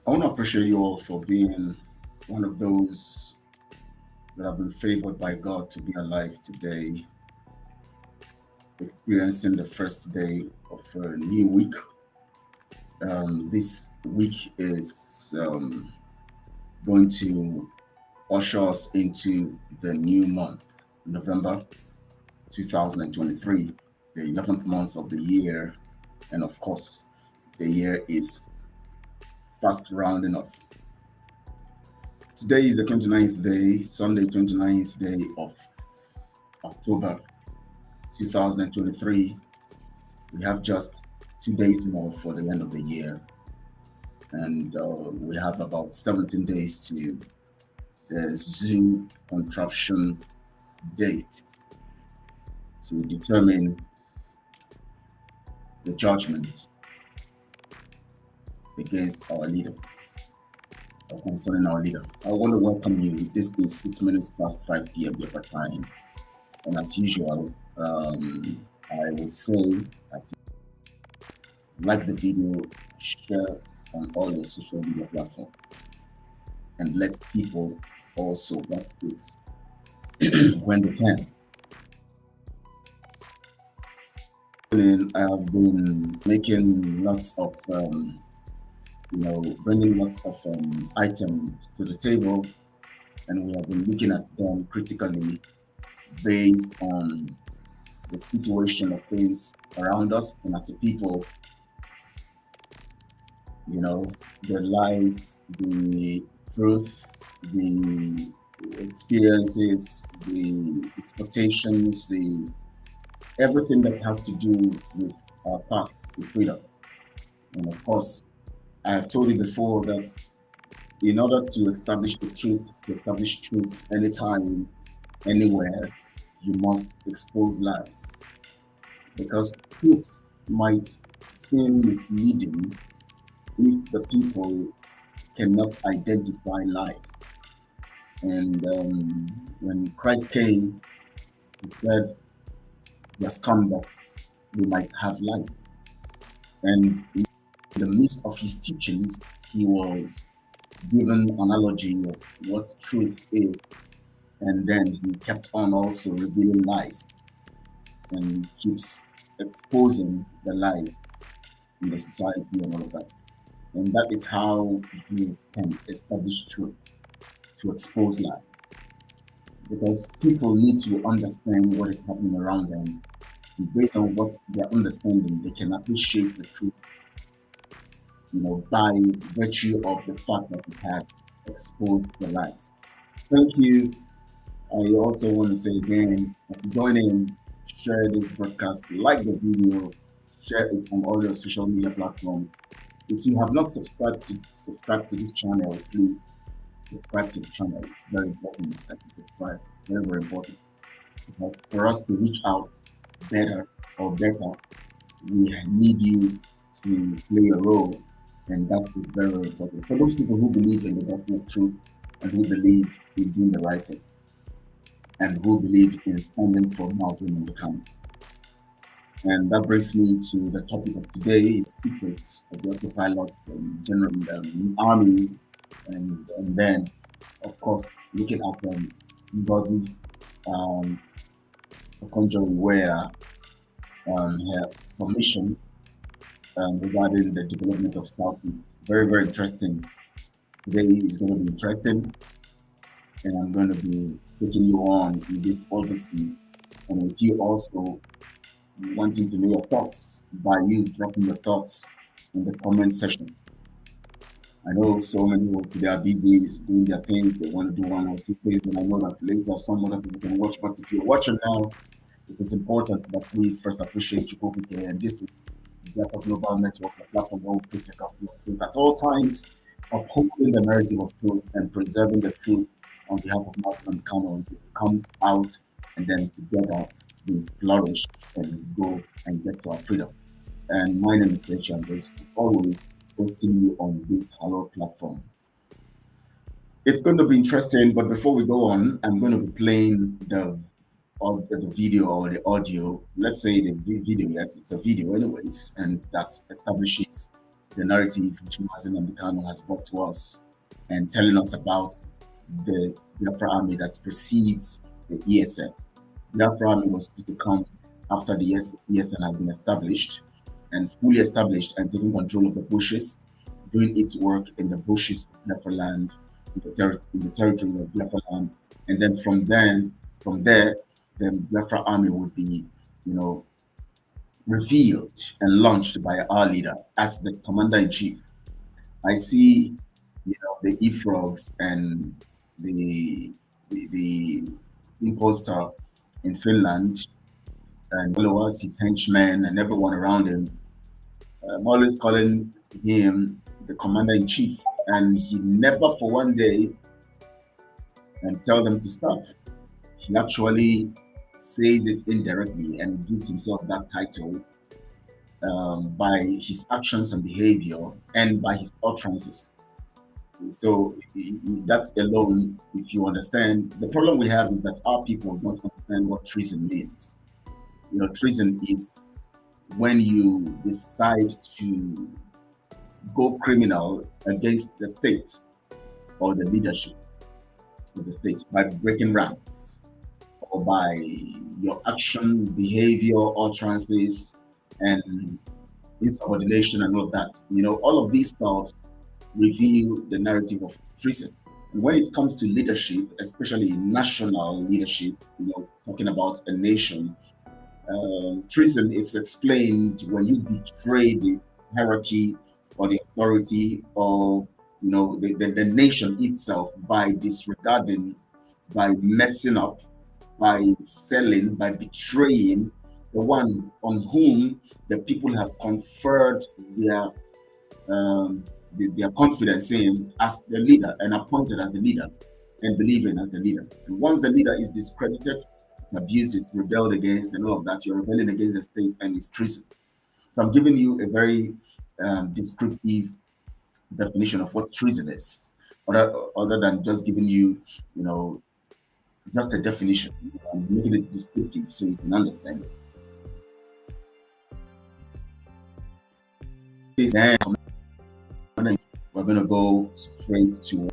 I want to appreciate you all for being one of those that have been favored by God to be alive today, experiencing the first day of a new week. This week is going to usher us into the new month, November 2023, the 11th month of the year. And of course, the year is fast rounding off. Today is the 29th day, Sunday 29th day of October 2023. We have just 2 days more for the end of the year, and we have about 17 days to the zoo contraption date to determine the judgment against our leader or concerning our leader. I want to welcome you. This is 6 minutes past 5 p.m. Biafra time, and as usual, I would say, as like the video, share on all your social media platforms, and let people also watch this when they can. I have been making lots of, bringing lots of items to the table, and we have been looking at them critically based on the situation of things around us, and as a people, the lies, the truth, the experiences, the expectations, the everything that has to do with our path to freedom. And of course, I have told you before that in order to establish the truth, to establish truth anytime, anywhere, you must expose lies. Because truth might seem misleading if the people cannot identify lies. And when Christ came, he said, he has come that we might have life. And in the midst of his teachings, he was given analogy of what truth is. And then he kept on also revealing lies and keeps exposing the lies in the society and all of that. And that is how you can establish truth, to expose lies. Because people need to understand what is happening around them. And based on what they're understanding, they can appreciate the truth, by virtue of the fact that it has exposed the lies. Thank you. I also want to say again, if you join in, share this broadcast, like the video, share it on all your social media platforms. If you have not subscribed to this channel, please subscribe to the channel. It's very important that you subscribe. Very, very important. Because for us to reach out better, we need you to play a role, and that is very, very important. For those people who believe in the gospel of truth and who believe in doing the right thing, and who believe in standing for Muslim in the camp. And that brings me to the topic of today, secrets of the autopilot, general army, and then, of course, looking at NGOZI, OKONJO IWEALA, her submission regarding the development of Southeast. Very, very interesting. Today is going to be interesting, and I'm going to be taking you on in this odyssey, and with you also wanting to know your thoughts by you dropping your thoughts in the comment section. I know so many people today are busy doing their things. They want to do 1 or 2 things, and I know that later some other people can watch. But if you're watching now, it is important that we first appreciate you over here. And this is the Biafra Global Network, a platform where we preach the gospel of truth at all times, upholding the narrative of truth and preserving the truth on behalf of Malcolm Cameron. It comes out, and then together we flourish and go and get to our freedom. And my name is Rachel, and as always, hosting you on this Hello platform. It's going to be interesting, but before we go on, I'm going to be playing the video or the audio. Let's say the video, yes, it's a video anyways, and that establishes the narrative which Mazen Ambikano has brought to us and telling us about the Biafra army that precedes the ESN. Biafra army was supposed to come after the ESN had been established and fully established and taking control of the bushes, doing its work in the bushes of Biafra land, in the territory of Biafra land, and then from there, the Biafra army would be, revealed and launched by our leader as the commander-in-chief. I see, the E-Frogs and the imposter in Finland and followers, his henchmen and everyone around him. I'm always calling him the commander-in-chief, and he never for one day and tell them to stop. He actually says it indirectly and gives himself that title by his actions and behavior and by his utterances. So that alone, if you understand, the problem we have is that our people don't understand what treason means. Treason is when you decide to go criminal against the state or the leadership of the state by breaking ranks or by your action, behavior, utterances, and insubordination and all of that. All of these stuff reveal the narrative of treason. And when it comes to leadership, especially national leadership, talking about a nation, treason is explained when you betray the hierarchy or the authority of the nation itself by disregarding, by messing up, by selling, by betraying the one on whom the people have conferred their confidence in as the leader and appointed as the leader and believing as the leader. And once the leader is discredited, it's abused, it's rebelled against, and all of that, you're rebelling against the state and it's treason. So I'm giving you a very descriptive definition of what treason is, other than just giving you, just a definition. I'm making it descriptive so you can understand it. And we're going to go straight to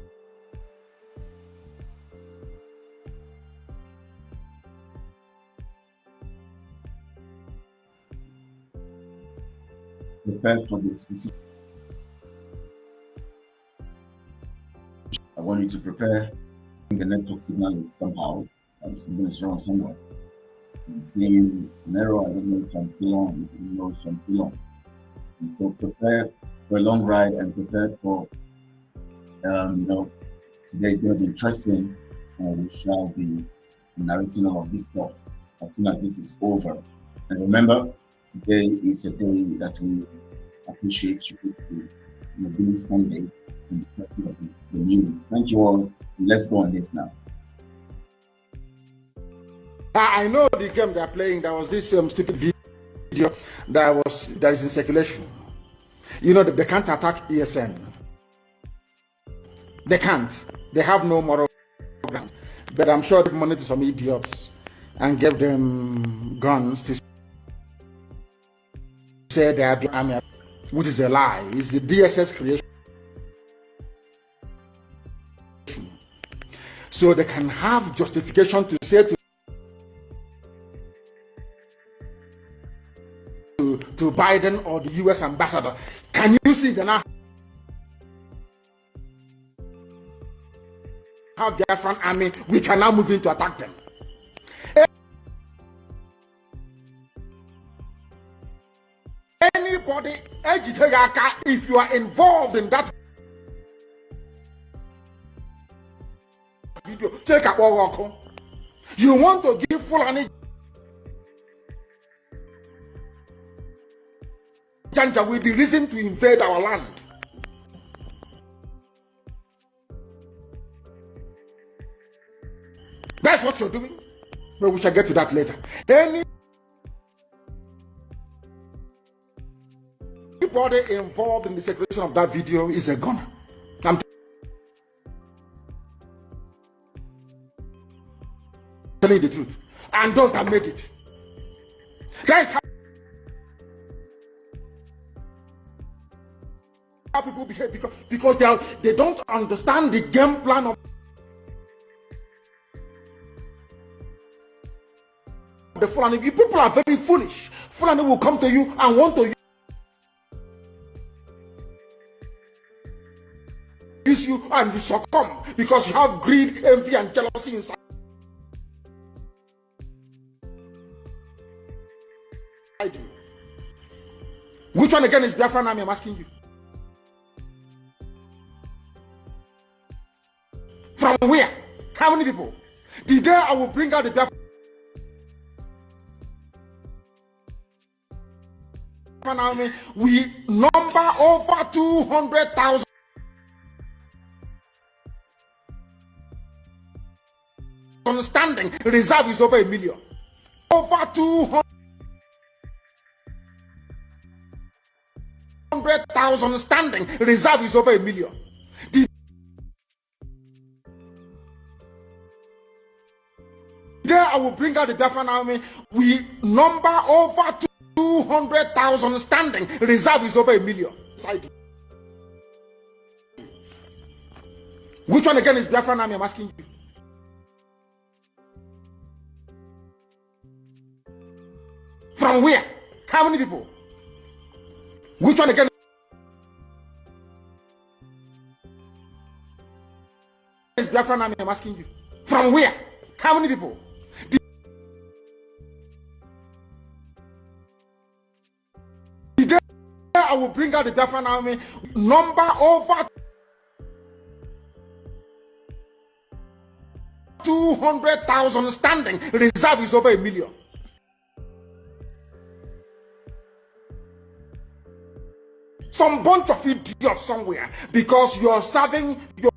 prepare for the specific. I want you to prepare. The network signal is somehow, something is wrong somewhere. I'm seeing an error. I don't know if I'm still on. I don't know if I'm still on. And so prepare for a long ride and prepare for, today is going to be interesting. We shall be narrating all of this stuff as soon as this is over. And remember, today is a day that we appreciate you being Sunday and the first of the new. Thank you all. Let's go on this now. I know the game they're playing. There was this stupid video that is in circulation. They can't attack ESN. They can't. They have no moral ground. But I'm sure they've money to some idiots and gave them guns to say they are army, which is a lie. It's the DSS creation. So they can have justification to say to Biden or the US ambassador, can you see the now how Biafran army, we can now move in to attack them. Anybody, if you are involved in that video, take a walk. You want to give Fulani Janja with the reason to invade our land. That's what you're doing. But we shall get to that later. Anybody involved in the circulation of that video is a gunner. I'm telling you the truth. And those that made it. That's how how people behave because they don't understand the game plan of the Fulani. People are very foolish. Fulani will come to you and want to use you and you succumb because you have greed, envy, and jealousy inside you. Which one again is Biafran army? I'm asking you. From where? How many people? The day I will bring out the Biafran army, we number over 200,000. Standing reserve is over 1 million. Over 200,000 standing reserve is over 1 million. The day I will bring out the Biafran army, we number over 200,000 standing reserve is over 1 million. Which one again is Biafran army? I'm asking you. From where? How many people? Which one again is Biafran army? I'm asking you. From where? How many people? The day I will bring out the Biafran army, number over 200,000 standing reserve is over 1 million. Some bunch of idiots somewhere because you're serving your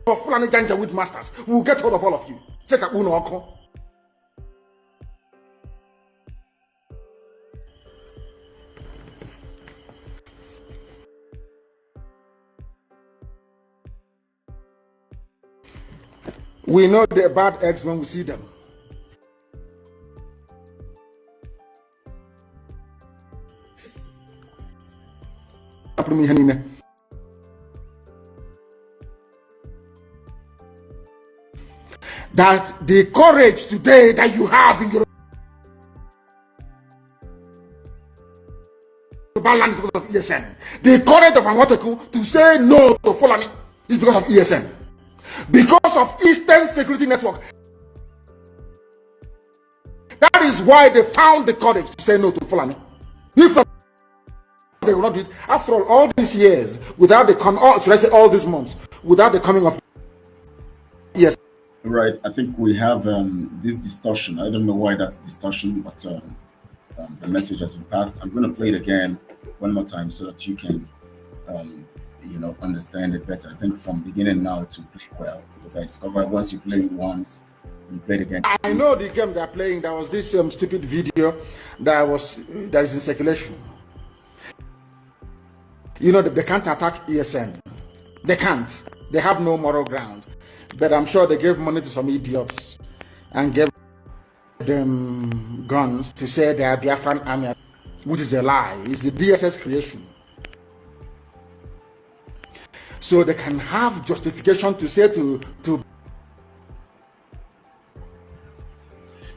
Fulani Janja with masters. We'll get hold of all of you. Check out Uno Oko. We know the bad eggs when we see them. That the courage today that you have in your land is because of ESN. The courage of Anwateku to say no to Fulani is because of ESN. Because of Eastern Security Network. That is why they found the courage to say no to Fulani. If not, they will not do it. After all these years, without the should I say all these months, without the coming of yes. Right. I think we have this distortion. I don't know why that's distortion, but the message has been passed. I'm going to play it again one more time so that you can, understand it better. I think from beginning now to play well, because I discovered once you play it once, you play it again. I know the game they're playing. There was this stupid video that is in circulation. They can't attack ESN. They can't. They have no moral ground. But I'm sure they gave money to some idiots and gave them guns to say they are Biafran army, which is a lie. It's a DSS creation. So they can have justification to say to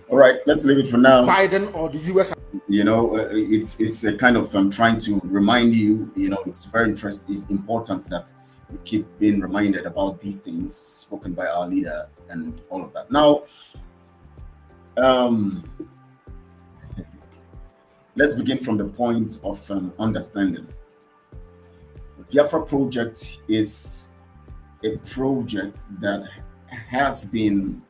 all right, let's leave it for now. Biden or the US. It's a kind of trying to remind you, it's very interesting. It's important that we keep being reminded about these things spoken by our leader and all of that. Now, let's begin from the point of understanding. The Biafra project is a project that has been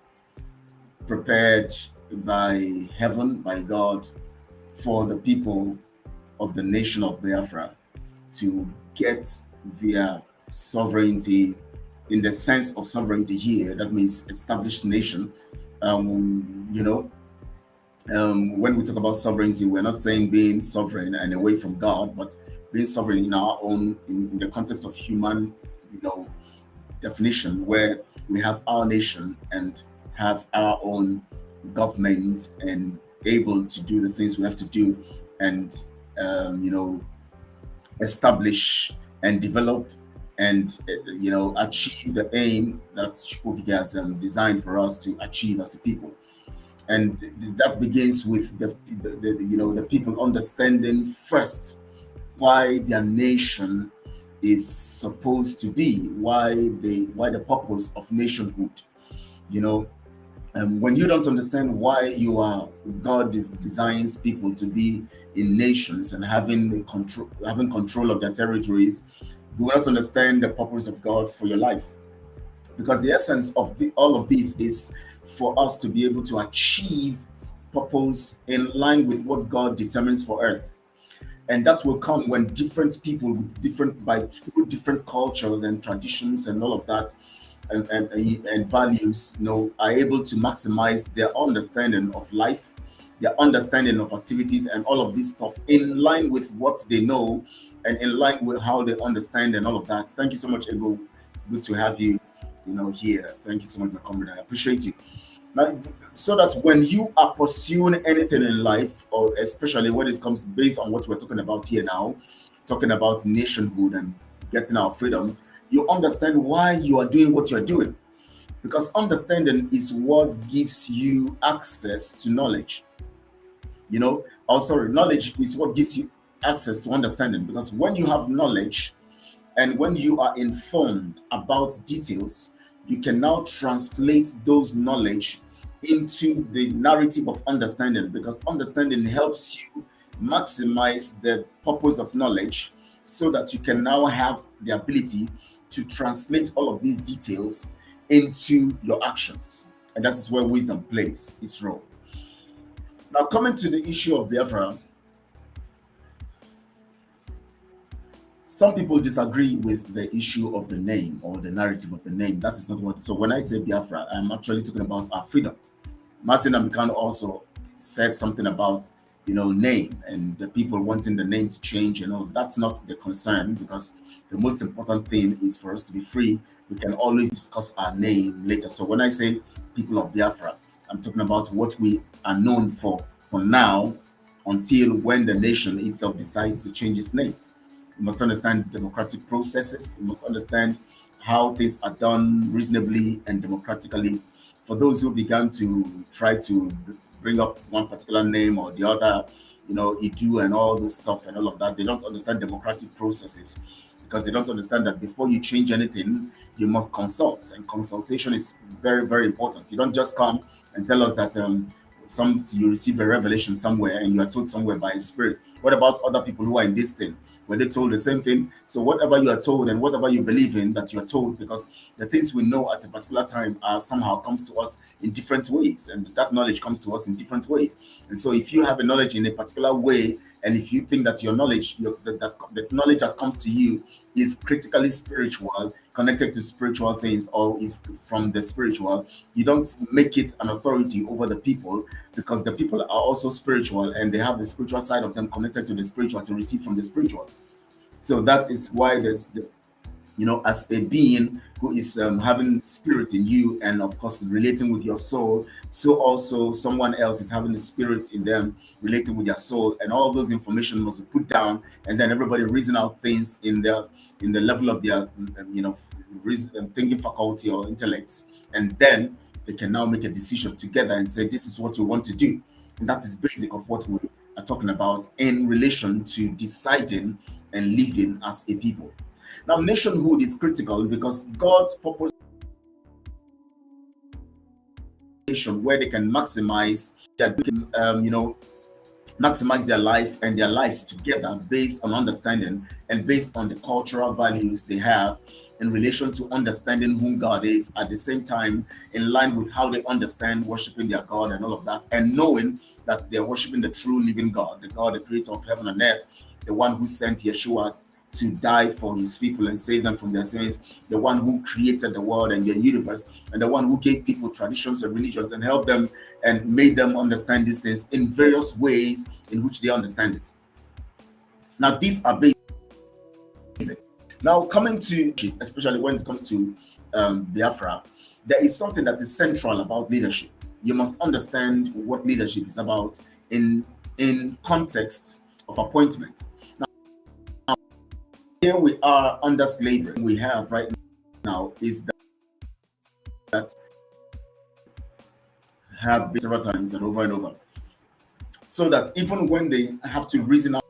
prepared by heaven, by God, for the people of the nation of Biafra to get their sovereignty. In the sense of sovereignty here, that means established nation. When we talk about sovereignty, we're not saying being sovereign and away from God, but being sovereign in our own, in the context of human, definition, where we have our nation and have our own government and able to do the things we have to do, and you know, establish and develop and you know, achieve the aim that Chukwuka has designed for us to achieve as a people. And that begins with the you know, the people understanding first why their nation is supposed to be, why the purpose of nationhood. You know, when you don't understand why you are, God designs people to be in nations and having control of their territories, you will not understand the purpose of God for your life. Because the essence of all of this is for us to be able to achieve purpose in line with what God determines for earth. And that will come when different people with through different cultures and traditions and all of that, and values, you know, are able to maximize their understanding of life, their understanding of activities, and all of this stuff in line with what they know and in line with how they understand and all of that. Thank you so much, Ego. Good to have you, you know, here. Thank you so much, my comrade. I appreciate you. Now, so that when you are pursuing anything in life, or especially when it comes based on what we're talking about here now, talking about nationhood and getting our freedom, you understand why you are doing what you're doing. Because understanding is what gives you access to knowledge. You know, oh, sorry, knowledge is what gives you access to understanding. Because when you have knowledge and when you are informed about details, you can now translate those knowledge into the narrative of understanding, because understanding helps you maximize the purpose of knowledge so that you can now have the ability to translate all of these details into your actions. And that is where wisdom plays its role. Now, coming to the issue of Biafra, some people disagree with the issue of the name or the narrative of the name. That is not what. So when I say Biafra, I'm actually talking about our freedom. Martin Amikan also said something about, you know, name and the people wanting the name to change. You know, that's not the concern, because the most important thing is for us to be free. We can always discuss our name later. So when I say people of Biafra, I'm talking about what we are known for now, until when the nation itself decides to change its name. You must understand democratic processes. You must understand how things are done reasonably and democratically. For those who began to try to bring up one particular name or the other, you know, Idu and all this stuff and all of that, they don't understand democratic processes, because they don't understand that before you change anything, you must consult. And consultation is very, very important. You don't just come and tell us that you receive a revelation somewhere and you are told somewhere by a spirit. What about other people who are in this thing? Were they told the same thing? So whatever you are told and whatever you believe in, that you are told, because the things we know at a particular time somehow comes to us in different ways, and that knowledge comes to us in different ways. And so if you have a knowledge in a particular way, and if you think that your knowledge, that knowledge that comes to you is critically spiritual, connected to spiritual things, or is from the spiritual, you don't make it an authority over the people, because the people are also spiritual and they have the spiritual side of them connected to the spiritual to receive from the spiritual. So that is why there's you know, as a being who is having spirit in you, and of course relating with your soul, so also someone else is having the spirit in them relating with their soul, and all those information must be put down, and then everybody reason out things in the level of their you know, thinking faculty or intellect, and then they can now make a decision together and say, this is what we want to do. And that is basic of what we are talking about in relation to deciding and living as a people. Now, nationhood is critical because God's purpose where they can maximize that, you know, maximize their life and their lives together based on understanding and based on the cultural values they have in relation to understanding whom God is, at the same time in line with how they understand worshiping their God and all of that, and knowing that they're worshiping the true living God, the God, the creator of heaven and earth, the one who sent Yeshua to die for his people and save them from their sins, the one who created the world and the universe, and the one who gave people traditions and religions and helped them and made them understand these things in various ways in which they understand it. Now, these are basic. Now, coming to, especially when it comes to Biafra, there is something that is central about leadership. you must understand what leadership is about in context of appointment. Now, here we are under slavery. We have right now is that have been several times and over, so that even when they have to reason out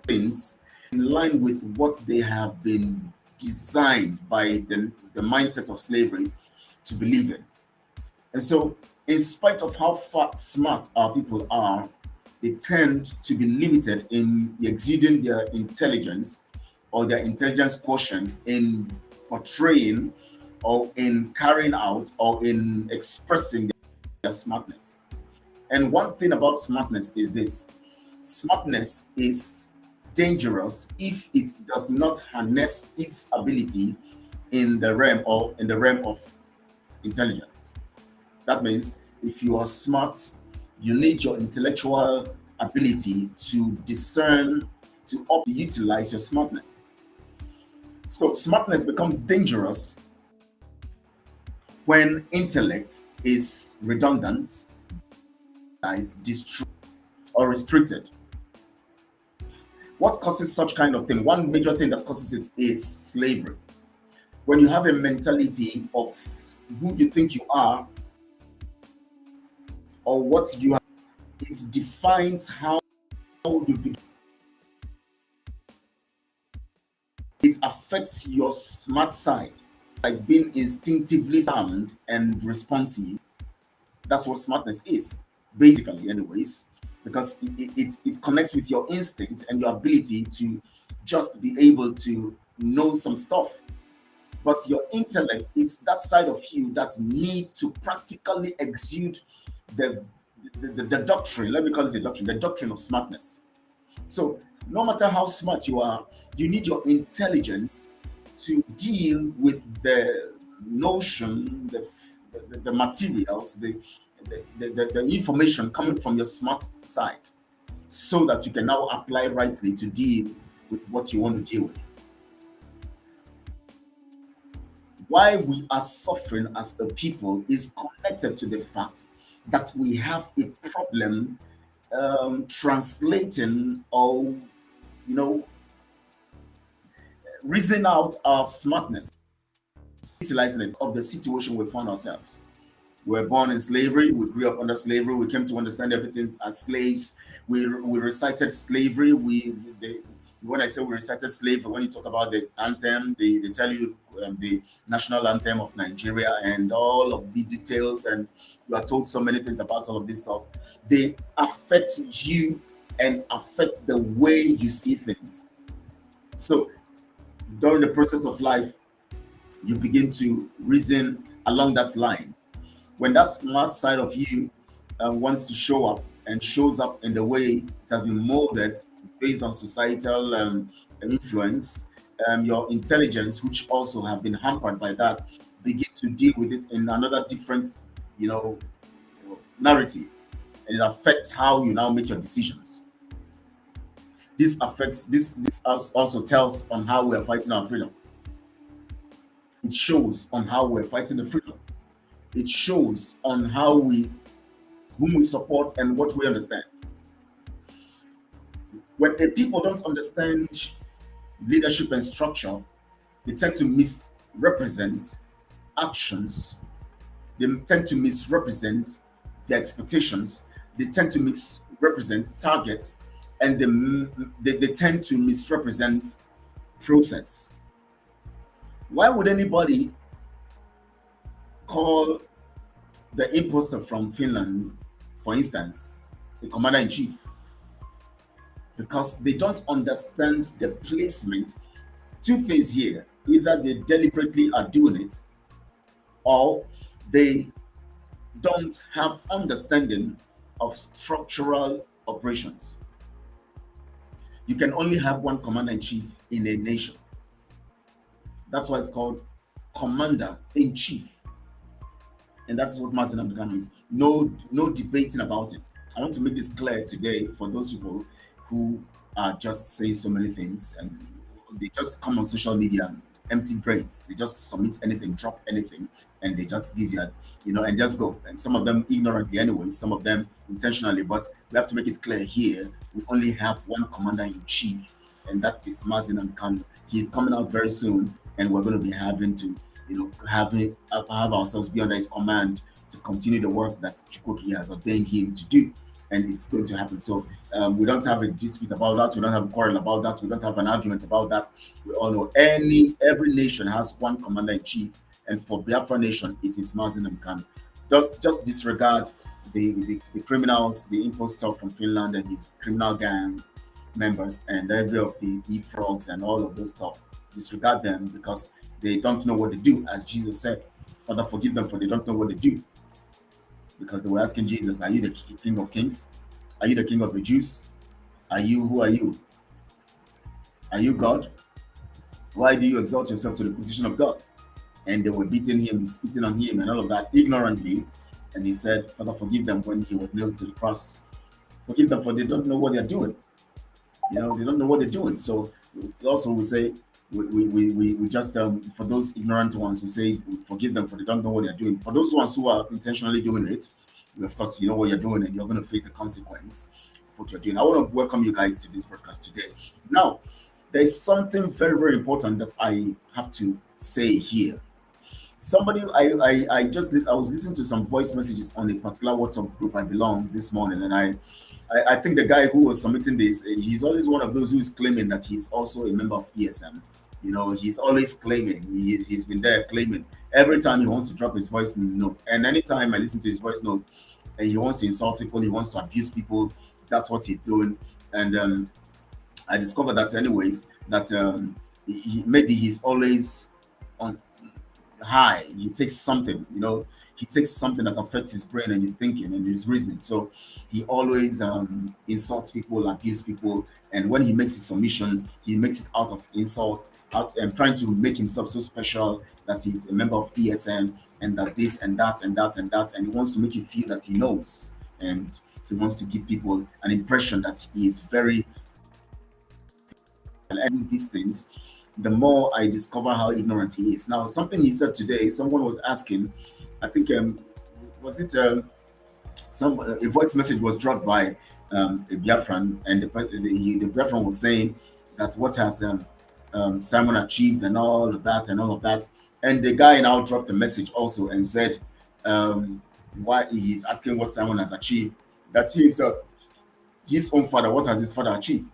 things in line with what they have been designed by the mindset of slavery to believe in. And so, in spite of how smart our people are, they tend to be limited in exuding their intelligence or their intelligence quotient in portraying or in carrying out or in expressing their smartness. And one thing about smartness is this: smartness is dangerous if it does not harness its ability in the realm of intelligence. That means if you are smart, you need your intellectual ability to discern, to utilize your smartness. So smartness becomes dangerous when intellect is redundant, is destroyed or restricted. What causes such kind of thing? One major thing that causes it is slavery. When you have a mentality of who you think you are or what you are, it defines how you be. It affects your smart side, like being instinctively sound and responsive. That's what smartness is, basically, anyways, because it connects with your instinct and your ability to just be able to know some stuff. But your intellect is that side of you that need to practically exude the doctrine. Let me call it a doctrine, the doctrine of smartness. So no matter how smart you are, you need your intelligence to deal with the notion, the materials, the information coming from your smart side, so that you can now apply rightly to deal with what you want to deal with. Why we are suffering as a people is connected to the fact that we have a problem translating or, reasoning out our smartness, utilizing it of the situation we found ourselves. We were born in slavery, we grew up under slavery, we came to understand everything as slaves. We recited slavery. When I say we recited slavery, when you talk about the anthem, they tell you the national anthem of Nigeria and all of the details, and you are told so many things about all of this stuff. They affect you and affect the way you see things. So during the process of life, you begin to reason along that line. When that smart side of you wants to show up and shows up in the way it has been molded based on societal influence, your intelligence, which also have been hampered by that, begin to deal with it in another different, narrative, and it affects how you now make your decisions. This affects this also tells on how we are fighting our freedom. It shows on how we're fighting the freedom. It shows on whom we support and what we understand. When the people don't understand leadership and structure, they tend to misrepresent actions. They tend to misrepresent their expectations. They tend to misrepresent targets, and they tend to misrepresent process. Why would anybody call the imposter from Finland, for instance, the commander-in-chief? Because they don't understand the placement. Two things here: either they deliberately are doing it, or they don't have understanding of structural operations. You can only have one commander-in-chief in a nation. That's why it's called commander-in-chief. And that's what Mazen Abdullah means. No debating about it. I want to make this clear today for those people who are just saying so many things and they just come on social media empty brains. They just submit anything, drop anything, and they just give you, and just go. And some of them ignorantly anyway, some of them intentionally. But we have to make it clear here: we only have one commander in chief, and that is Mazin and Khan. He's coming out very soon, and we're going to be having to, have ourselves be under his command to continue the work that Chukwuki has ordained him to do, and it's going to happen. So we don't have a dispute about that. We don't have a quarrel about that. We don't have an argument about that. We all know every nation has one commander in chief, and for Biafra nation, it is Mazin Khan. Just disregard the criminals, the impostor from Finland and his criminal gang members, and every of the frogs and all of those stuff. Disregard them because they don't know what they do, as Jesus said. Father, forgive them for they don't know what they do. Because they were asking Jesus, are you the King of Kings? Are you the King of the Jews? Who are you? Are you God? Why do you exalt yourself to the position of God? And they were beating him, spitting on him and all of that ignorantly. And he said, Father, forgive them when he was nailed to the cross. Forgive them for they don't know what they're doing. They don't know what they're doing. So also we say, we just, for those ignorant ones, we say, forgive them for they don't know what they're doing. For those ones who are intentionally doing it, of course, you know what you're doing and you're going to face the consequence of what you're doing. I want to welcome you guys to this broadcast today. Now, there's something very, very important that I have to say here. Somebody, I was listening to some voice messages on a particular WhatsApp group I belong this morning, and I think the guy who was submitting this, he's always one of those who is claiming that he's also a member of ESM. He's always claiming, he's been there claiming every time he wants to drop his voice note. And anytime I listen to his voice note and he wants to insult people, he wants to abuse people, that's what he's doing. And I discovered that anyways, that maybe he's always on high. He takes something, he takes something that affects his brain and his thinking and his reasoning. So he always insults people, abuse people, and when he makes his submission, he makes it out of insult, and trying to make himself so special that he's a member of ESN and that this and that and that and that, and he wants to make you feel that he knows, and he wants to give people an impression that he is very. And these things, the more I discover how ignorant he is. Now, something he said today, someone was asking, I think, was it a voice message was dropped by a Biafran, and the Biafran was saying that what has Simon achieved and all of that and all of that. And the guy now dropped a message also and said why he's asking what Simon has achieved. That he himself, his own father, what has his father achieved?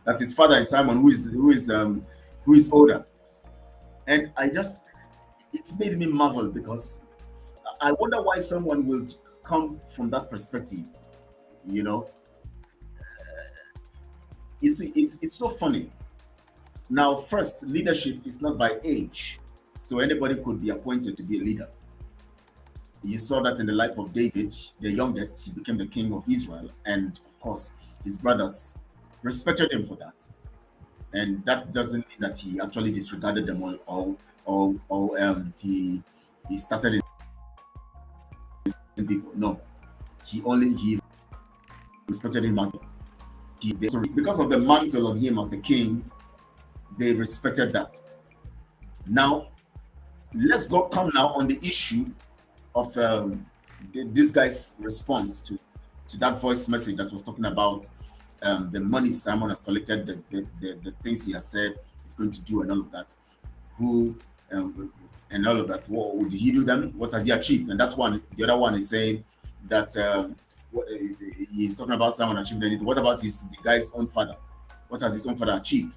That's his father and Simon, who is older. And it made me marvel, because I wonder why someone would come from that perspective. You see, it's so funny. Now, first, leadership is not by age, so anybody could be appointed to be a leader. You saw that in the life of David, the youngest. He became the king of Israel, and of course, his brothers respected him for that. And that doesn't mean that he actually disregarded them or he started in people. No, he respected him as because of the mantle on him as the king. They respected that. Now, let's come now on the issue of this guy's response to that voice message that was talking about the money Simon has collected, the things he has said he's going to do, and all of that. And all of that. What did he do them? What has he achieved? And that one, the other one is saying that he's talking about Simon achieving anything. What about the guy's own father? What has his own father achieved?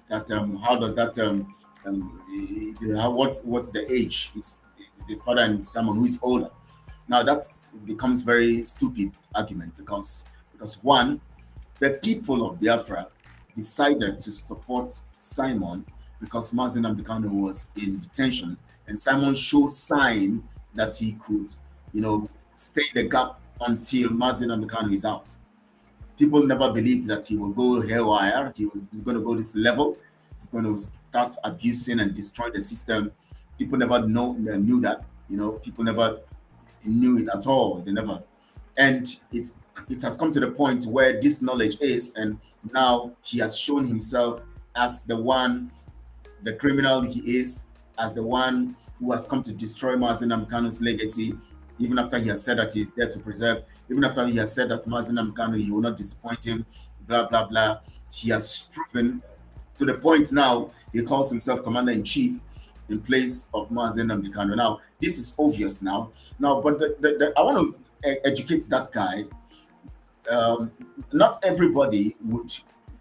That how does that what's the age? Is the father and Simon who is older? Now that becomes very stupid argument, because one, the people of Biafra decided to support Simon because Mazin Amdekano was in detention, and Simon showed sign that he could, stay the gap until Mazin Amdekano is out. People never believed that he will go haywire. He's going to go this level. He's going to start abusing and destroy the system. People never knew that. People never knew it at all. They never. And it has come to the point where this knowledge is, and now he has shown himself as the one the criminal he is, as the one who has come to destroy Mazen Amkano's legacy, even after he has said that he is there to preserve, even after he has said that Mazen Amkano, he will not disappoint him, blah, blah, blah. He has proven to the point now he calls himself commander-in-chief in place of Mazen Amkano. Now, this is obvious now. But I want to educate that guy. Not everybody would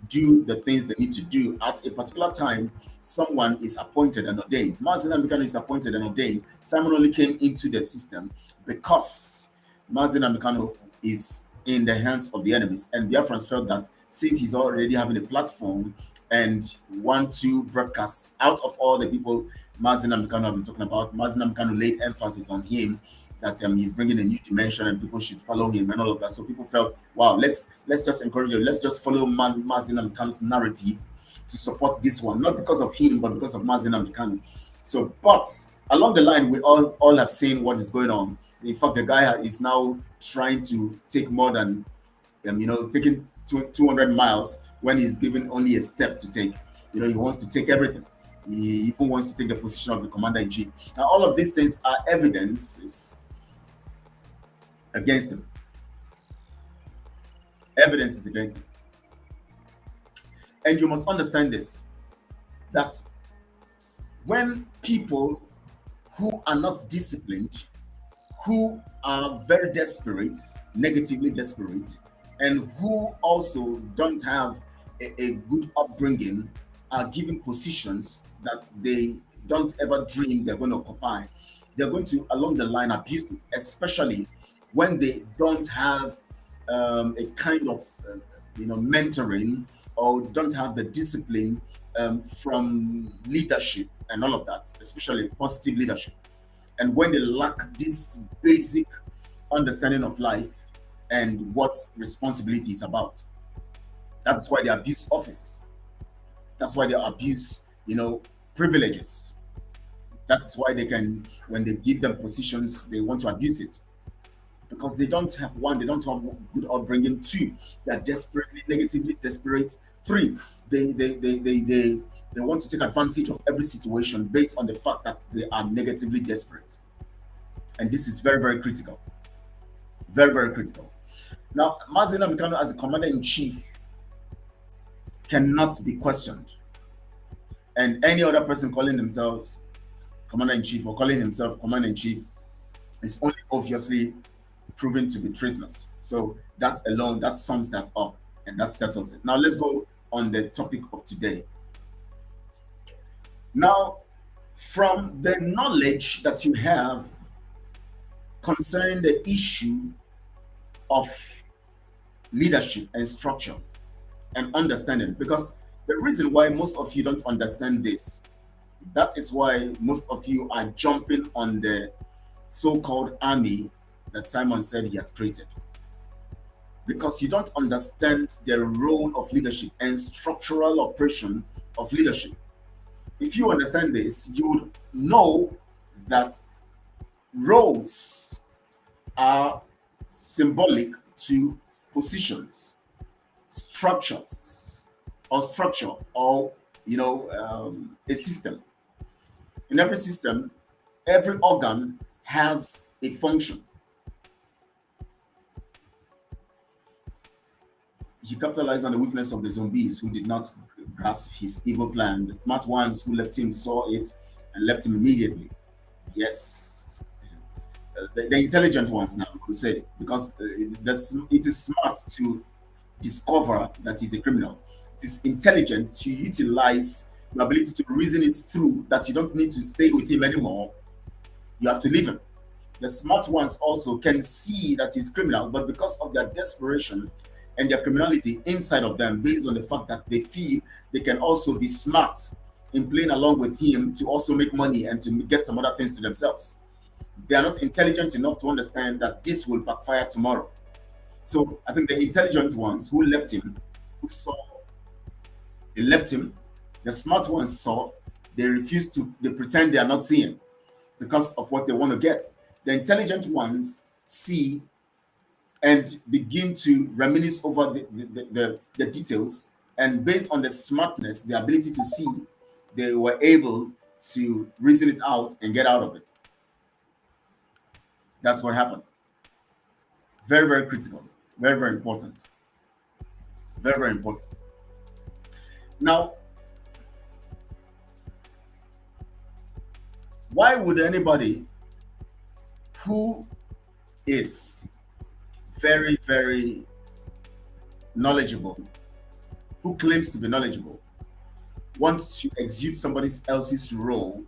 do the things they need to do at a particular time. Someone is appointed and ordained. Mazen Amkano is appointed and ordained. Simon only came into the system because Mazen Amkano is in the hands of the enemies, and Biafrans felt that since he's already having a platform and want to broadcast out of all the people Mazen Amkano have been talking about, Mazen Amkano laid emphasis on him that he's bringing a new dimension and people should follow him and all of that. So people felt, wow, let's just encourage you. Let's just follow Mazen Amkano's narrative to support this one, not because of him, but because of Mazen Amkano. So, but along the line, we all have seen what is going on. In fact, the guy is now trying to take more than, taking 200 miles when he's given only a step to take. He wants to take everything. He even wants to take the position of the commander-in-chief. Now, all of these things are evidences against him. Evidence is against him. And you must understand this, that when people who are not disciplined, who are very desperate, negatively desperate, and who also don't have a good upbringing, are given positions that they don't ever dream they're going to occupy, they're going to, along the line, abuse it, especially when they don't have a kind of mentoring, or don't have the discipline from leadership and all of that, especially positive leadership. And when they lack this basic understanding of life and what responsibility is about, that's why they abuse offices. That's why they abuse, privileges. That's why they can, when they give them positions, they want to abuse it. Because they don't have one, they don't have good upbringing. Two, they are desperately, negatively desperate. Three, they want to take advantage of every situation based on the fact that they are negatively desperate. And this is very, very critical. Very, very critical. Now, Mazen Amkano as the commander-in-chief cannot be questioned. And any other person calling themselves commander-in-chief or calling himself commander-in-chief is only obviously proven to be treasonous. So that alone, that sums that up and that settles it. Now let's go on the topic of today. Now, from the knowledge that you have concerning the issue of leadership and structure and understanding, because the reason why most of you don't understand this, that is why most of you are jumping on the so-called army that Simon said he had created. Because you don't understand the role of leadership and structural operation of leadership. If you understand this, you would know that roles are symbolic to positions, structures, or structure, or a system. In every system, every organ has a function. He capitalized on the weakness of the zombies who did not grasp his evil plan. The smart ones who left him saw it and left him immediately. Yes. The intelligent ones now, we say, because it is smart to discover that he's a criminal. It is intelligent to utilize your ability to reason it through, that you don't need to stay with him anymore. You have to leave him. The smart ones also can see that he's criminal, but because of their desperation and their criminality inside of them, based on the fact that they feel they can also be smart in playing along with him to also make money and to get some other things to themselves. They are not intelligent enough to understand that this will backfire tomorrow. So I think the intelligent ones who left him, who saw, they left him. The smart ones saw, they refused to, they pretend they are not seeing because of what they want to get. The intelligent ones see and begin to reminisce over the details, and based on the smartness, the ability to see, they were able to reason it out and get out of it. That's what happened. Very, very critical. Very, very important. Very, very important. Now, why would anybody who is very, very knowledgeable, who claims to be knowledgeable, want to exude somebody else's role,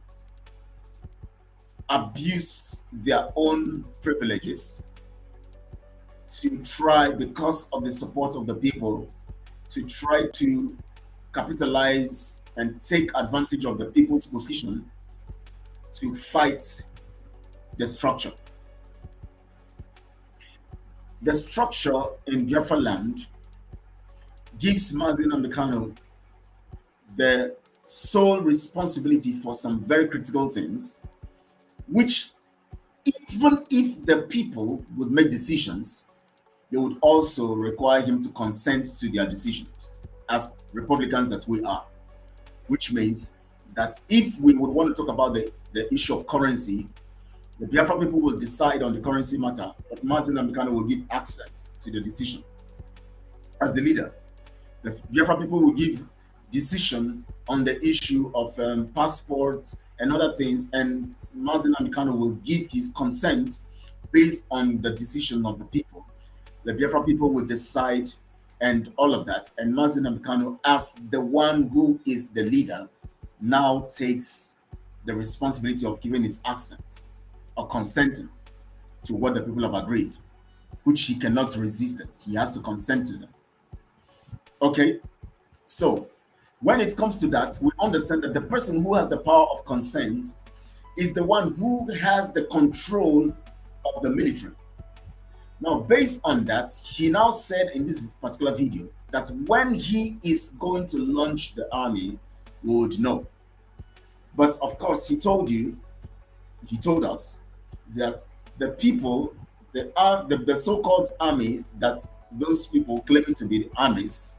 abuse their own privileges to try, because of the support of the people, to try to capitalize and take advantage of the people's position to fight the structure. The structure in Biafra land gives Mazi Nnamdi Kanu the sole responsibility for some very critical things, which even if the people would make decisions, they would also require him to consent to their decisions as Republicans that we are, which means that if we would want to talk about the issue of currency, the Biafra people will decide on the currency matter, but Mazi Nnamdi Kanu will give access to the decision as the leader. The Biafra people will give decision on the issue of passports and other things, and Mazi Nnamdi Kanu will give his consent based on the decision of the people. The Biafra people will decide and all of that, and Mazi Nnamdi Kanu, as the one who is the leader, now takes the responsibility of giving his accent or consenting to what the people have agreed, which he cannot resist it. He has to consent to them. Okay, so when it comes to that, we understand that the person who has the power of consent is the one who has the control of the military. Now, based on that, he now said in this particular video that when he is going to launch the army, we would know. But of course, he told us that the people, the so-called army that those people claiming to be the armies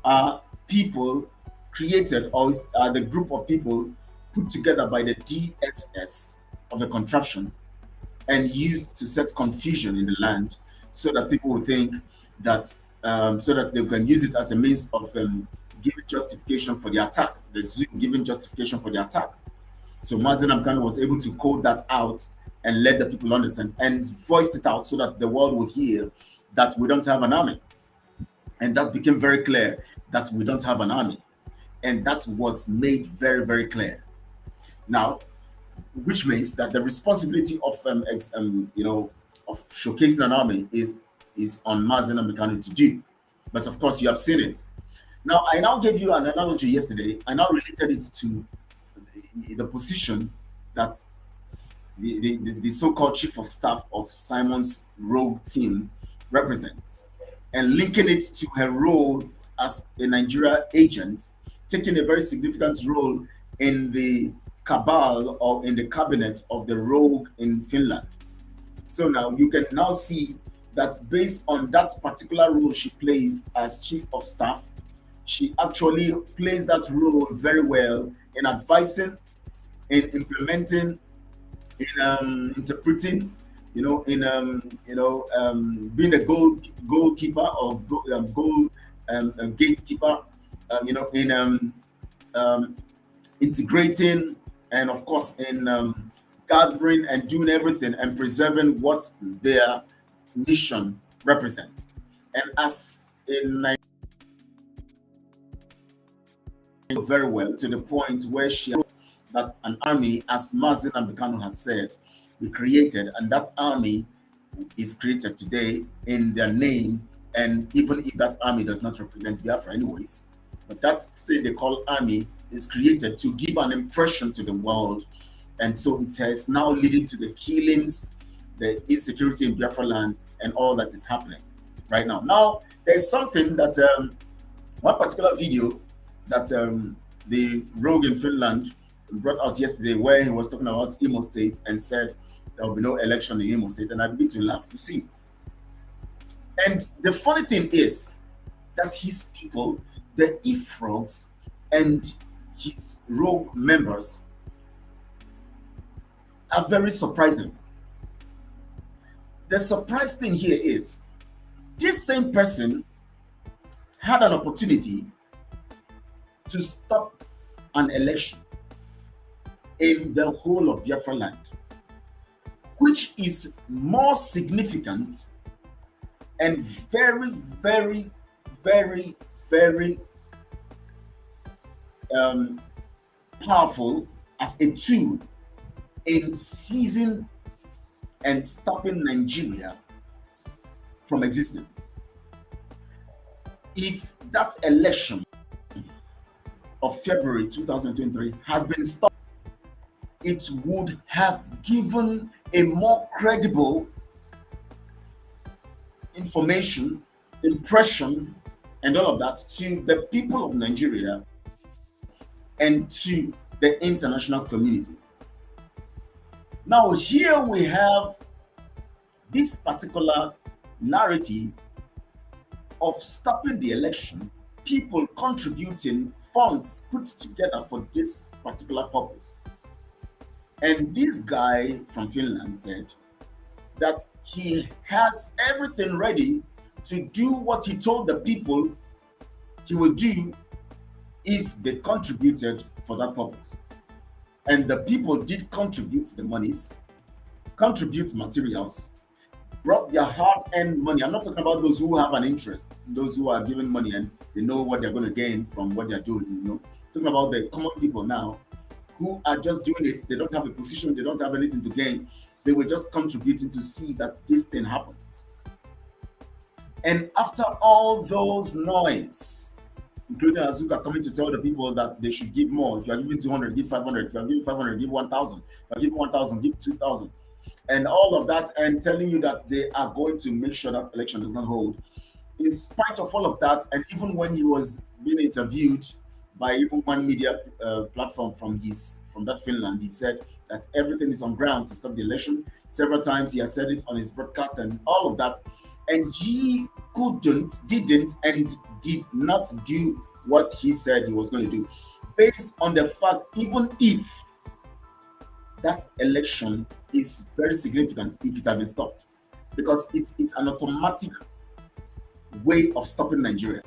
are people created, or are the group of people put together by the DSS of the contraption and used to set confusion in the land, so that people will think that, so that they can use it as a means of giving justification for the attack, the Zoom giving justification for the attack. So Mazi Nnamdi Kanu was able to code that out and let the people understand and voiced it out so that the world would hear that we don't have an army. And that became very clear that we don't have an army. And that was made very, very clear. Now, which means that the responsibility of of showcasing an army is on Mazi Nnamdi Kanu to do. But of course, you have seen it. Now, I now gave you an analogy yesterday. I now related it to the position that the so-called chief of staff of Simon's rogue team represents, and linking it to her role as a Nigeria agent, taking a very significant role in the cabal or in the cabinet of the rogue in Finland. So now you can now see that based on that particular role she plays as chief of staff, she actually plays that role very well in advising, in implementing, in interpreting, being a goalkeeper or gatekeeper, in integrating, and of course in gathering and doing everything and preserving what their mission represents. And as in very well, to the point where she has that an army, as Mazi Nnamdi Kanu has said, we created, and that army is created today in their name. And even if that army does not represent Biafra anyways, but that thing they call army is created to give an impression to the world. And so it has now leading to the killings, the insecurity in Biafra land, and all that is happening right now. Now, there's something that, one particular video that the rogue in Finland brought out yesterday, where he was talking about Imo State and said there will be no election in Imo State, and I begin to laugh, you see. And the funny thing is that his people, the Ifrogs and his rogue members are very surprising. The surprise thing here is this same person had an opportunity to stop an election in the whole of Biafra land, which is more significant and very, very, very, very powerful as a tool in seizing and stopping Nigeria from existing. If that election of February 2023 had been stopped, it would have given a more credible information, impression, and all of that to the people of Nigeria and to the international community. Now, here we have this particular narrative of stopping the election, people contributing funds put together for this particular purpose. And this guy from Finland said that he has everything ready to do what he told the people he will do if they contributed for that purpose. And the people did contribute the monies, contribute materials, brought their hard-earned money. I'm not talking about those who have an interest, those who are giving money and they know what they're going to gain from what they're doing, you know. Talking about the common people now who are just doing it. They don't have a position, they don't have anything to gain. They were just contributing to see that this thing happens. And after all those noise, including Azuka coming to tell the people that they should give more. If you are giving 200, give 500. If you are giving 500, give 1,000. If you are giving 1,000, give 2,000. And all of that, and telling you that they are going to make sure that election does not hold. In spite of all of that, and even when he was being interviewed by even one media platform from that Finland, he said that everything is on ground to stop the election. Several times he has said it on his broadcast and all of that. And he didn't, and did not do what he said he was going to do. Based on the fact, even if that election is very significant if it had been stopped, because it is an automatic way of stopping Nigeria.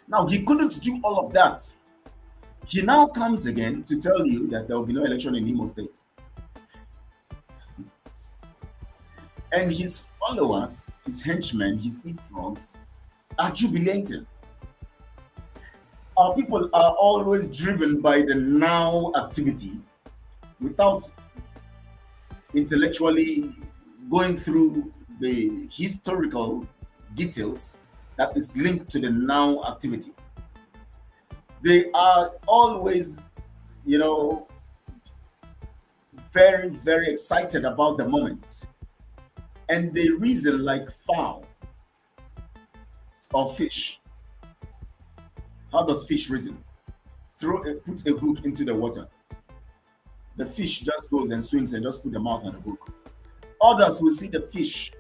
Now, he couldn't do all of that. He now comes again to tell you that there will be no election in Imo State. And his followers, his henchmen, his e-frogs are jubilating. Our people are always driven by the now activity without intellectually going through the historical details that is linked to the now activity. They are always, very, very excited about the moment. And they reason like fowl or fish. How does fish reason? Put a hook into the water. The fish just goes and swims and just put the mouth on the hook. Others will see the fish,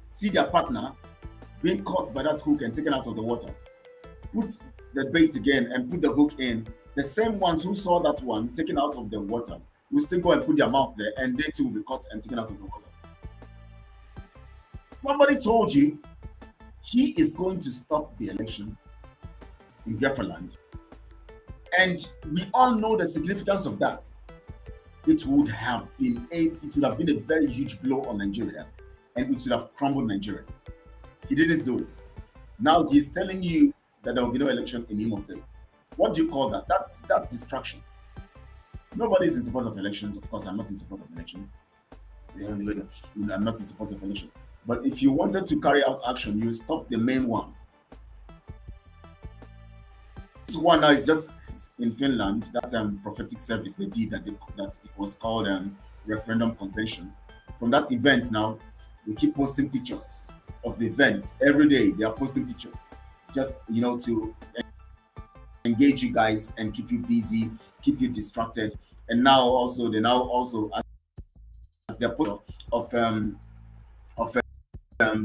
see their partner being caught by that hook and taken out of the water. Put the bait again and put the hook in. The same ones who saw that one taken out of the water will still go and put their mouth there, and they too will be caught and taken out of the water. Somebody told you he is going to stop the election in Biafra land, and we all know the significance of that. It would have been a very huge blow on Nigeria, and it would have crumbled Nigeria. He didn't do it. Now he's telling you that there will be no election in Imo State. What do you call that? That's distraction. Nobody is in support of elections. Of course, I'm not in support of election. I'm not in support of election. But if you wanted to carry out action, you stop the main one. This one now is just in Finland, that prophetic service they did that it was called referendum convention. From that event now, we keep posting pictures of the events every day. They are posting pictures just to engage you guys and keep you busy, keep you distracted. And now also as they're put of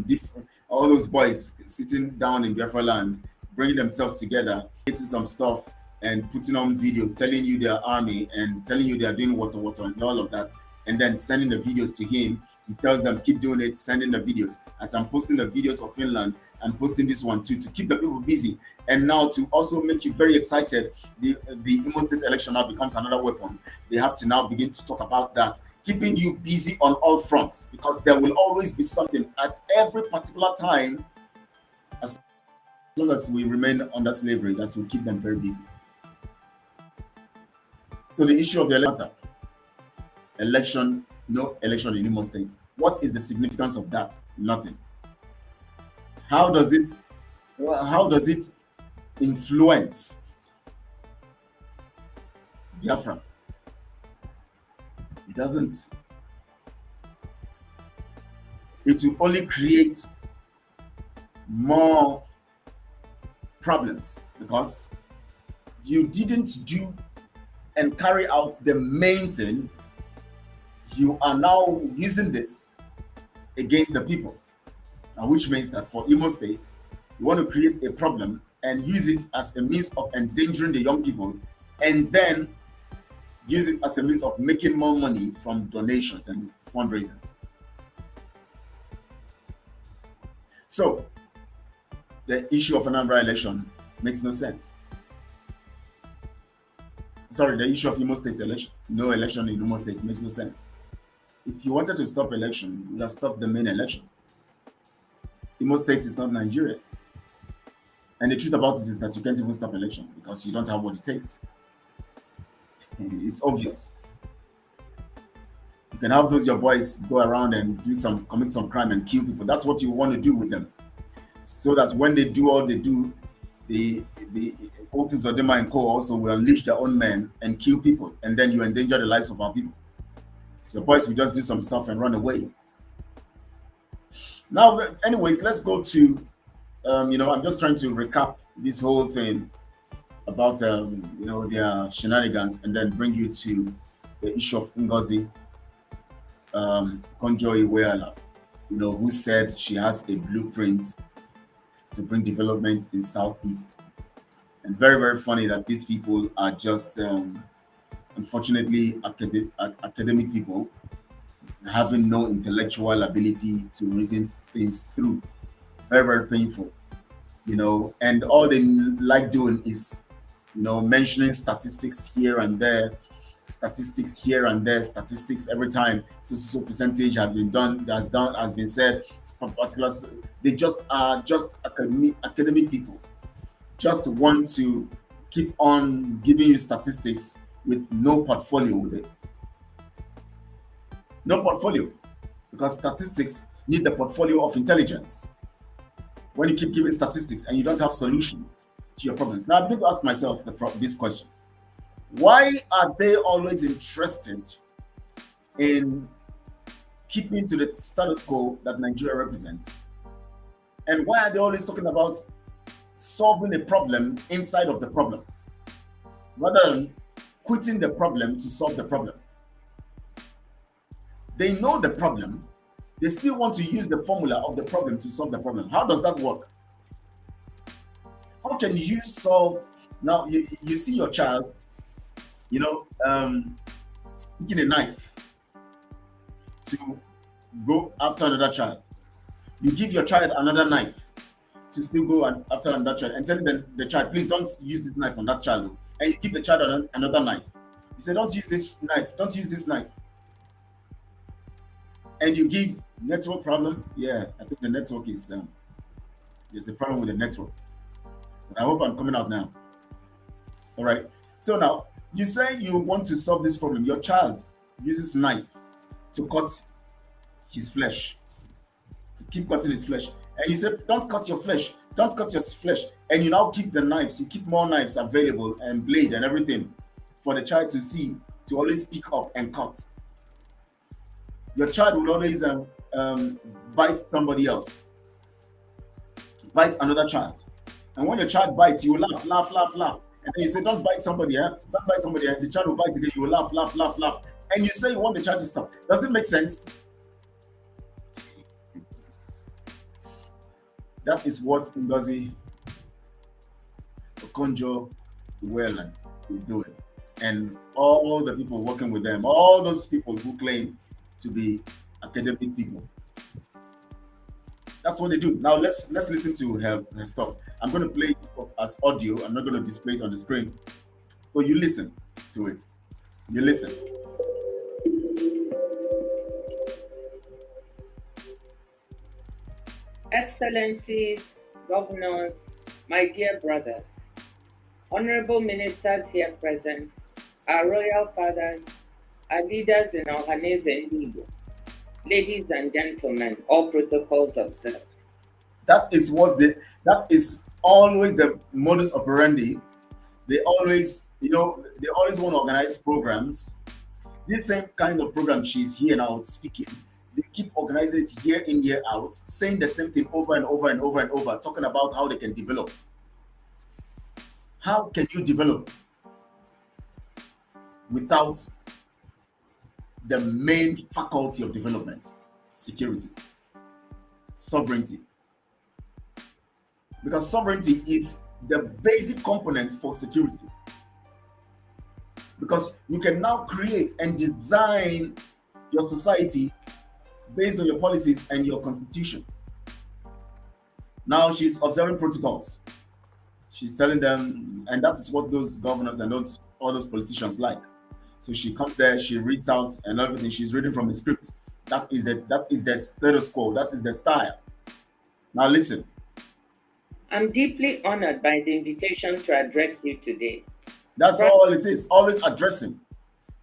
different, all those boys sitting down in Biafra land, bringing themselves together, getting some stuff, and putting on videos, telling you their army and telling you they are doing what and all of that, and then sending the videos to him. He tells them, keep doing it, sending the videos. As I'm posting the videos of Finland, I'm posting this one too, to keep the people busy. And now to also make you very excited, the Imo State election now becomes another weapon. They have to now begin to talk about that, keeping you busy on all fronts, because there will always be something at every particular time, as long as we remain under slavery, that will keep them very busy. So the issue of the election, no election in Imo State. What is the significance of that? Nothing. How does it influence Biafra? It doesn't. It will only create more problems, because you didn't do and carry out the main thing. You are now using this against the people, which means that for Imo State, you want to create a problem and use it as a means of endangering the young people, and then use it as a means of making more money from donations and fundraisers. So the issue of Anambra election makes no sense. Sorry, the issue of Imo State election, no election in Imo State, makes no sense. If you wanted to stop election, you would have stopped the main election. Imo State is not Nigeria. And the truth about it is that you can't even stop election, because you don't have what it takes. It's obvious. You can have those your boys go around and commit some crime and kill people. That's what you want to do with them, so that when they do all they do, the Opus Odema and Co also will unleash their own men and kill people, and then you endanger the lives of our people. So your boys will just do some stuff and run away. Now, anyways, let's go to, I'm just trying to recap this whole thing about, their shenanigans, and then bring you to the issue of NGOZI, OKONJO IWEALA, who said she has a blueprint to bring development in Southeast. And very, very funny that these people are just, unfortunately, academic people, having no intellectual ability to reason things through. Very, very painful, and all they like doing is, mentioning statistics here and there, statistics every time. So percentage has been done, has been said, particular. They just are just academic people, just want to keep on giving you statistics with no portfolio with it. No portfolio, because statistics need the portfolio of intelligence. When you keep giving statistics and you don't have solutions to your problems. Now, I begin to ask myself this question. Why are they always interested in keeping to the status quo that Nigeria represents? And why are they always talking about solving a problem inside of the problem, rather than quitting the problem to solve the problem? They know the problem, they still want to use the formula of the problem to solve the problem. How does that work? How can you solve? Now, you see your child, taking a knife to go after another child. You give your child another knife to still go after another child, and tell the child, please don't use this knife on that child. And you give the child another knife. You say, don't use this knife, don't use this knife. And you give network problem. Yeah, I think the network is, there's a problem with the network. I hope I'm coming out now. All right. So now, you say you want to solve this problem. Your child uses knife to cut his flesh, to keep cutting his flesh. And you say, don't cut your flesh, don't cut your flesh. And you now keep the knives, you keep more knives available and blade and everything for the child to see, to always pick up and cut. Your child will always bite somebody else, bite another child. And when your child bites, you will laugh. And then you say, don't bite somebody, don't bite somebody. And the child will bite again, you will laugh. And you say you want the child to stop. Does it make sense? That is what NGOZI, OKONJO, IWEALA is doing. And all the people working with them, all those people who claim to be academic people. That's what they do. Now let's listen to her stuff. I'm going to play it as audio. I'm not going to display it on the screen. So you listen to it. You listen. Excellencies, governors, my dear brothers, honorable ministers here present, our royal fathers, our leaders in Ohanese and Igbo, ladies and gentlemen, all protocols observed. That is always the modus operandi. They always, they always want to organize programs. This same kind of program she's here now speaking, they keep organizing it year in, year out, saying the same thing over and over and over and over, talking about how they can develop. How can you develop without the main faculty of development? Security, sovereignty. Because sovereignty is the basic component for security. Because you can now create and design your society based on your policies and your constitution. Now she's observing protocols. She's telling them, and that's what those governors and all those politicians like. So she comes there, she reads out and everything. She's reading from the script. That is the status quo. That is the style. Now listen. I'm deeply honored by the invitation to address you today. That's all it is. Always addressing.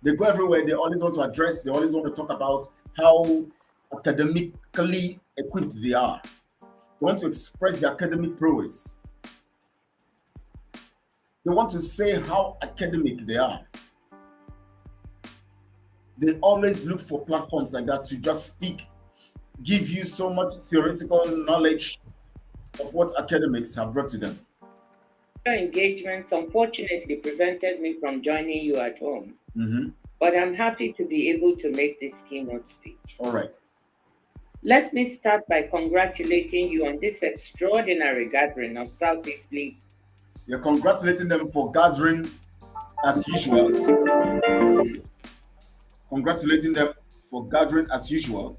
They go everywhere. They always want to address. They always want to talk about how academically equipped they are. They want to express their academic prowess. They want to say how academic they are. They always look for platforms like that to just speak, give you so much theoretical knowledge of what academics have brought to them. Your engagements unfortunately prevented me from joining you at home, but I'm happy to be able to make this keynote speech. All right. Let me start by congratulating you on this extraordinary gathering of Southeast League. You're congratulating them for gathering as usual. Congratulating them for gathering as usual.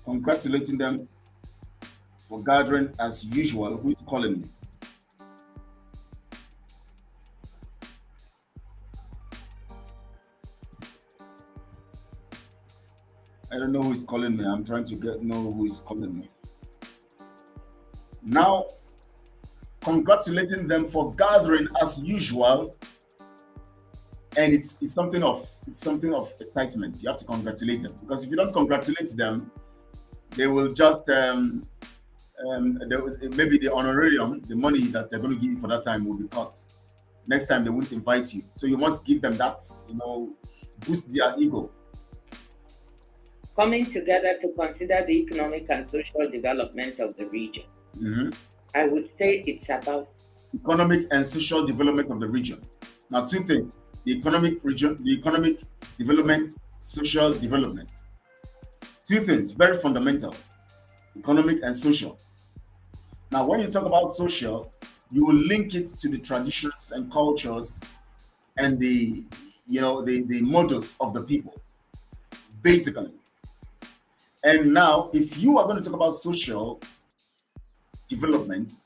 Congratulating them for gathering as usual. Who is calling me? I don't know who is calling me. I'm trying to know who is calling me. Now, congratulating them for gathering as usual, and it's something of excitement. You have to congratulate them, because if you don't congratulate them, they will just maybe the honorarium, the money that they're going to give you for that time will be cut. Next time they won't invite you. So you must give them that, boost their ego. Coming together to consider the economic and social development of the region. I would say it's about economic and social development of the region. Now, two things: the economic development, social development. Two things, very fundamental: economic and social. Now, when you talk about social, you will link it to the traditions and cultures and the models of the people, basically. And now, if you are going to talk about social development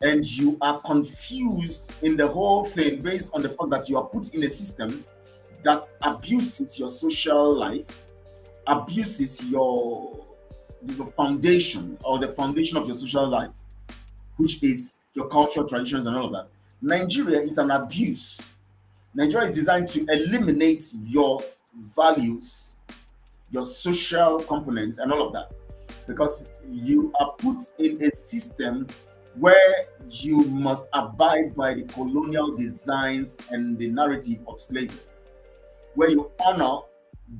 and you are confused in the whole thing based on the fact that you are put in a system that abuses your social life, abuses your foundation, or the foundation of your social life, which is your cultural traditions and all of that. Nigeria is an abuse. Nigeria is designed to eliminate your values, your social components and all of that, because you are put in a system where you must abide by the colonial designs and the narrative of slavery, where you honor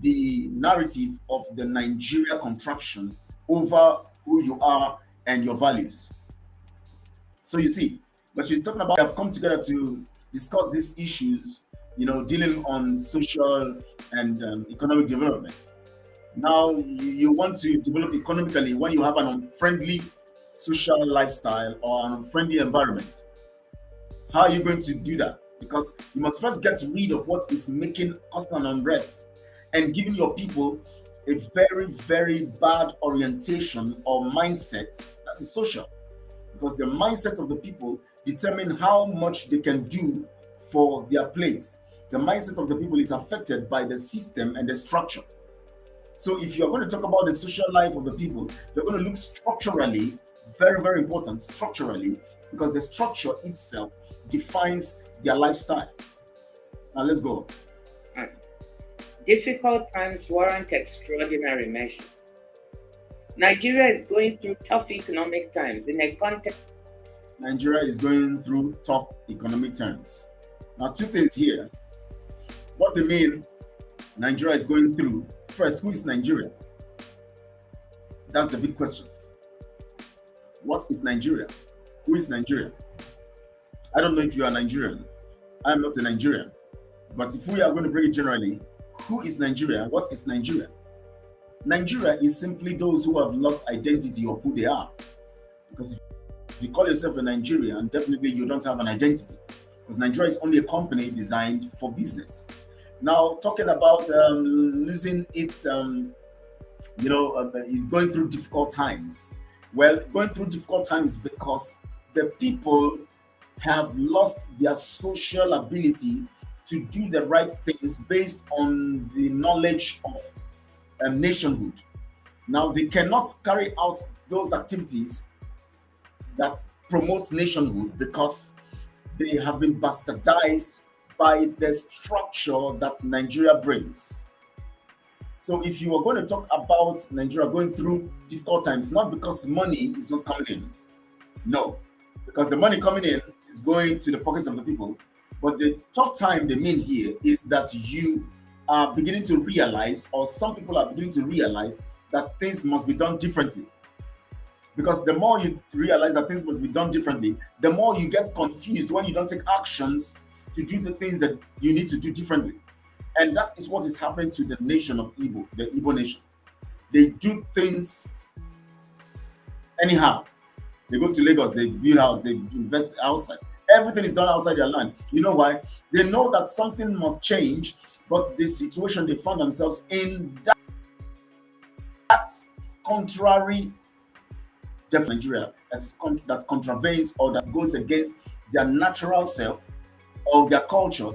the narrative of the Nigeria contraption over who you are and your values. So you see, but she's talking about, have come together to discuss these issues, dealing on social and economic development. Now, you want to develop economically when you have an unfriendly social lifestyle or an unfriendly environment. How are you going to do that? Because you must first get rid of what is making constant unrest and giving your people a very, very bad orientation or mindset that is social. Because the mindset of the people determine how much they can do for their place. The mindset of the people is affected by the system and the structure. So if you're going to talk about the social life of the people, you're going to look structurally, very, very important, structurally, because the structure itself defines their lifestyle. Now let's go. Difficult times warrant extraordinary measures. Nigeria is going through tough economic times in a context. Nigeria is going through tough economic times. Now, two things here. What they mean Nigeria is going through. First, who is Nigeria? That's the big question. What is Nigeria? Who is Nigeria? I don't know if you are Nigerian. I'm not a Nigerian. But if we are going to bring it generally, who is Nigeria? What is Nigeria? Nigeria is simply those who have lost identity of who they are. Because if you call yourself a Nigerian, definitely you don't have an identity. Because Nigeria is only a company designed for business. Now, talking about losing its, it's going through difficult times. Well, going through difficult times because the people have lost their social ability to do the right things based on the knowledge of nationhood. Now, they cannot carry out those activities that promotes nationhood because they have been bastardized by the structure that Nigeria brings. So if you are going to talk about Nigeria going through difficult times, not because money is not coming in, no, because the money coming in is going to the pockets of the people. But the tough time they mean here is that you are beginning to realize, or some people are beginning to realize, that things must be done differently. Because the more you realize that things must be done differently, the more you get confused when you don't take actions to do the things that you need to do differently. And that is what is happening to the nation of Igbo, the Igbo nation. They do things anyhow. They go to Lagos, they build house, they invest outside. Everything is done outside their land. You know why? They know that something must change, but the situation they found themselves in, that's contrary to Nigeria, that contravenes or that goes against their natural self or their culture,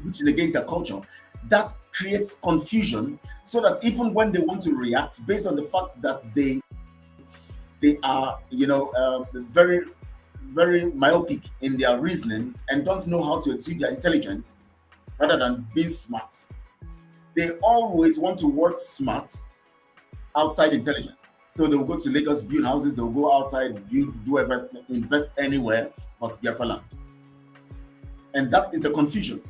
which is against their culture. That creates confusion, so that even when they want to react based on the fact that they are, very, very myopic in their reasoning and don't know how to exude their intelligence rather than being smart, they always want to work smart outside intelligence. So they'll go to Lagos, build houses, they'll go outside, do everything, invest anywhere but Biafra land. And that is the confusion.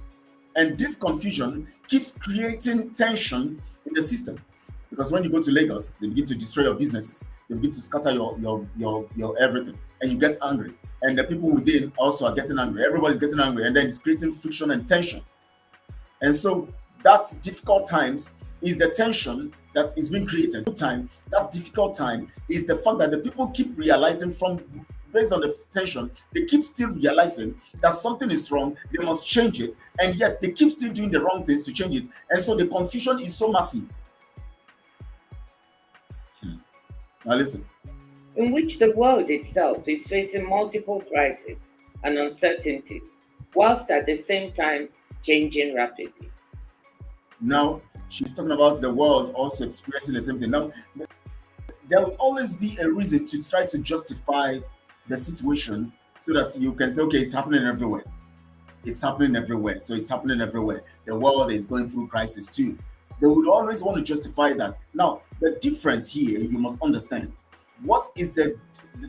And this confusion keeps creating tension in the system. Because when you go to Lagos, they begin to destroy your businesses. They begin to scatter your everything. And you get angry. And the people within also are getting angry. Everybody's getting angry. And then it's creating friction and tension. And so that's difficult times is the tension that is being created. That difficult time is the fact that the people keep realizing based on the tension, they keep still realizing that something is wrong, they must change it, and yet they keep still doing the wrong things to change it. And so the confusion is so massive. Now listen. In which the world itself is facing multiple crises and uncertainties, whilst at the same time changing rapidly. Now, she's talking about the world also experiencing the same thing. Now, there will always be a reason to try to justify the situation so that you can say, okay, it's happening everywhere. It's happening everywhere. So it's happening everywhere. The world is going through crisis too. They would always want to justify that. Now, the difference here, you must understand, what is the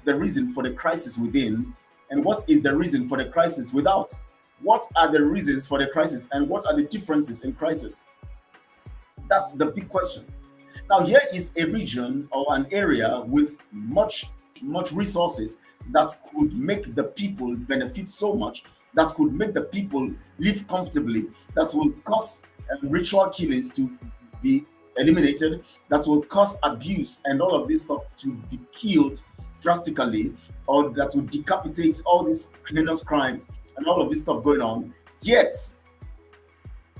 reason for the crisis within, and what is the reason for the crisis without? What are the reasons for the crisis, and what are the differences in crisis? That's the big question. Now, here is a region or an area with much resources that could make the people benefit so much, that could make the people live comfortably, that will cause ritual killings to be eliminated, that will cause abuse and all of this stuff to be killed drastically, or that will decapitate all these heinous crimes and all of this stuff going on. Yet,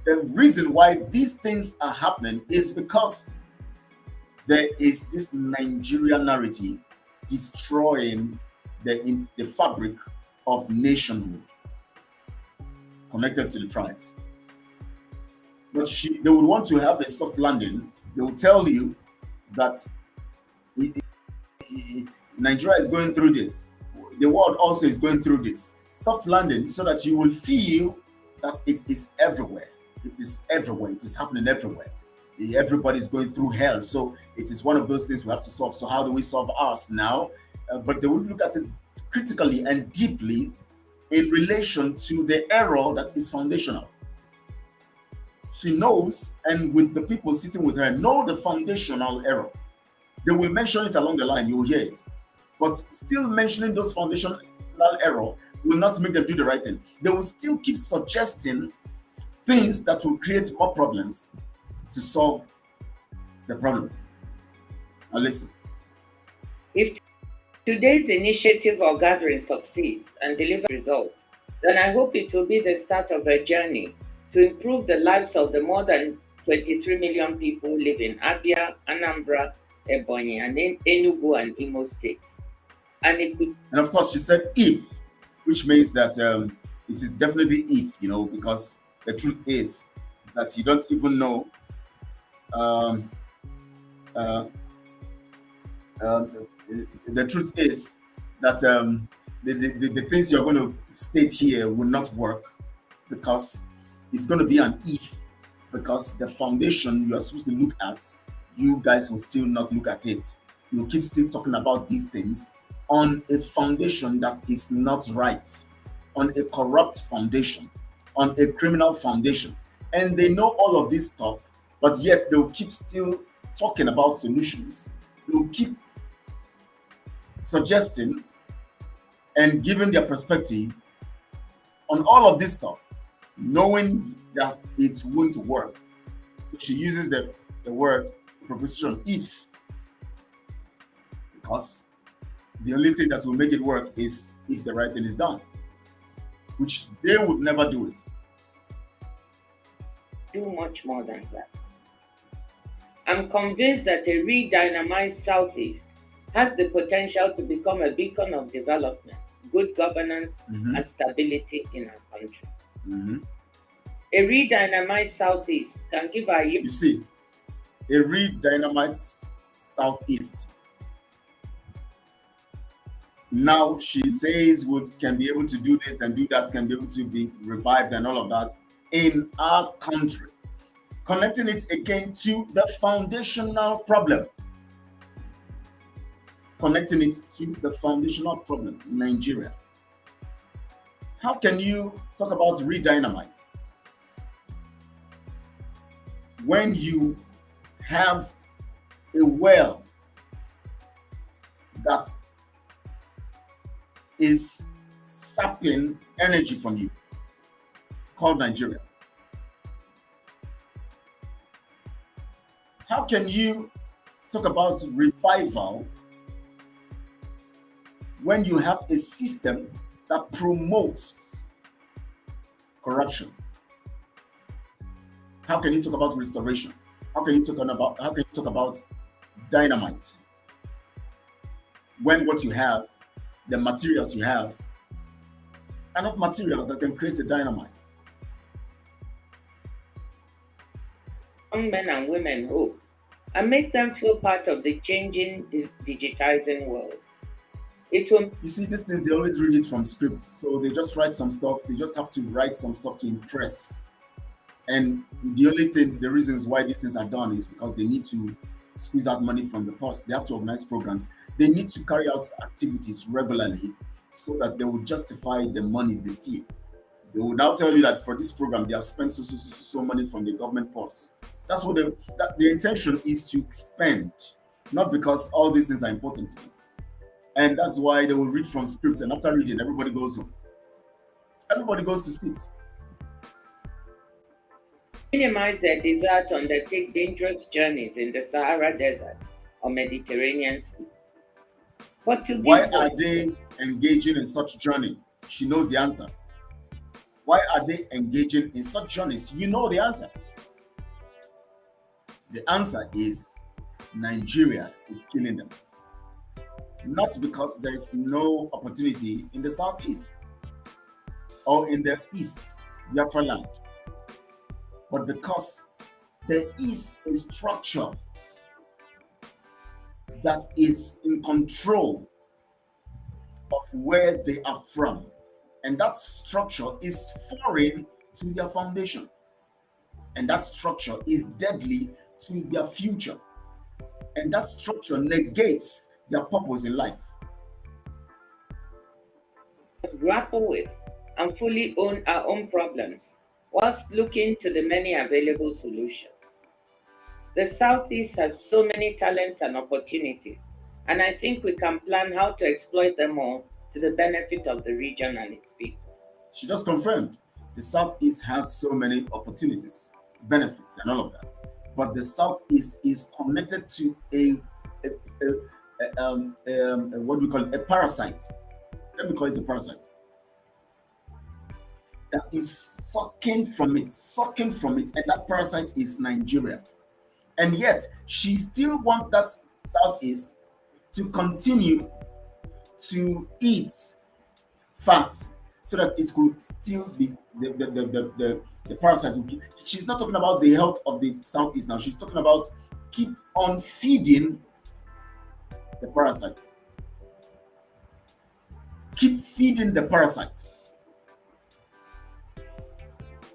the reason why these things are happening is because there is this Nigerian narrative destroying the fabric of nationhood connected to the tribes. But they would want to have a soft landing. They will tell you that Nigeria is going through this. The world also is going through this. Soft landing, so that you will feel that it is everywhere. It is everywhere. It is happening everywhere. Everybody's going through hell. So it is one of those things we have to solve. So how do we solve ours now? But they will look at it critically and deeply in relation to the error that is foundational. She knows, and with the people sitting with her, know the foundational error. They will mention it along the line, you will hear it. But still mentioning those foundational error will not make them do the right thing. They will still keep suggesting things that will create more problems to solve the problem. Now listen. If today's initiative or gathering succeeds and delivers results, then I hope it will be the start of a journey to improve the lives of the more than 23 million people who live in Abia, Anambra, Ebonyi, and Enugu and Imo states. And of course, she said if, which means that it is definitely if, because the truth is that you don't even know the truth is that the things you're going to state here will not work, because it's going to be an if, because the foundation you are supposed to look at, you guys will still not look at it. You'll keep still talking about these things on a foundation that is not right, on a corrupt foundation, on a criminal foundation. And they know all of this stuff, but yet they'll keep still talking about solutions. They'll keep suggesting and giving their perspective on all of this stuff, knowing that it won't work. So she uses the word preposition if, because the only thing that will make it work is if the right thing is done, which they would never do it. Do much more than that. I'm convinced that a re-dynamized Southeast has the potential to become a beacon of development, good governance, and stability in our country. A re-dynamized Southeast can give our youth. You see, a re-dynamized Southeast. Now she says we can be able to do this and do that, can be able to be revived and all of that in our country. Connecting it again to the foundational problem. Connecting it to the foundational problem, Nigeria. How can you talk about re-dynamite when you have a well that is sapping energy from you, called Nigeria? How can you talk about revival when you have a system that promotes corruption? How can you talk about restoration? How can you talk about dynamite when what you have, the materials you have, are not materials that can create a dynamite? Young men and women hope and make them feel part of the changing, digitizing world. You see, these things, they always read it from scripts. So they just write some stuff. They just have to write some stuff to impress. And the reasons why these things are done is because they need to squeeze out money from the purse. They have to organize programs. They need to carry out activities regularly so that they will justify the monies they steal. They will now tell you that for this program, they have spent so money from the government purse. That's what the intention is, to spend, not because all these things are important to you. And that's why they will read from scripts, and after reading, everybody goes home. Everybody goes to sit. Minimize their desire to undertake dangerous journeys in the Sahara Desert or Mediterranean Sea. But why are they engaging in such journey? She knows the answer. Why are they engaging in such journeys? You know the answer. The answer is Nigeria is killing them. Not because there is no opportunity in the southeast or in the east, Biafra land, but because there is a structure that is in control of where they are from. And that structure is foreign to their foundation. And that structure is deadly to their future. And that structure negates their purpose in life. Let's grapple with and fully own our own problems whilst looking to the many available solutions. The Southeast has so many talents and opportunities, and I think we can plan how to exploit them all to the benefit of the region and its people. She just confirmed the Southeast has so many opportunities, benefits, and all of that. But the Southeast is connected to what we call it, a parasite. Let me call it a parasite that is sucking from it, and that parasite is Nigeria. And yet, she still wants that Southeast to continue to eat fat so that it could still be the parasite. She's not talking about the health of the Southeast now. She's talking about keep on feeding the parasite. Keep feeding the parasite.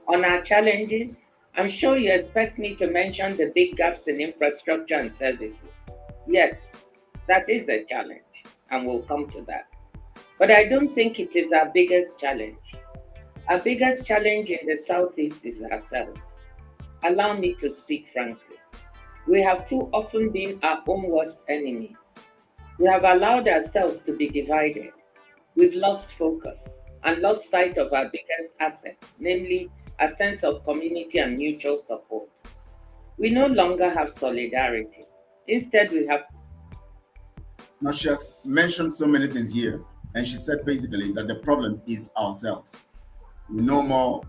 On our challenges, I'm sure you expect me to mention the big gaps in infrastructure and services. Yes, that is a challenge, and we'll come to that. But I don't think it is our biggest challenge. Our biggest challenge in the Southeast is ourselves. Allow me to speak frankly. We have too often been our own worst enemies. We have allowed ourselves to be divided. We've lost focus and lost sight of our biggest assets, namely a sense of community and mutual support. We no longer have solidarity. Instead, we have. Now, she has mentioned so many things here, and she said basically that the problem is ourselves. We no more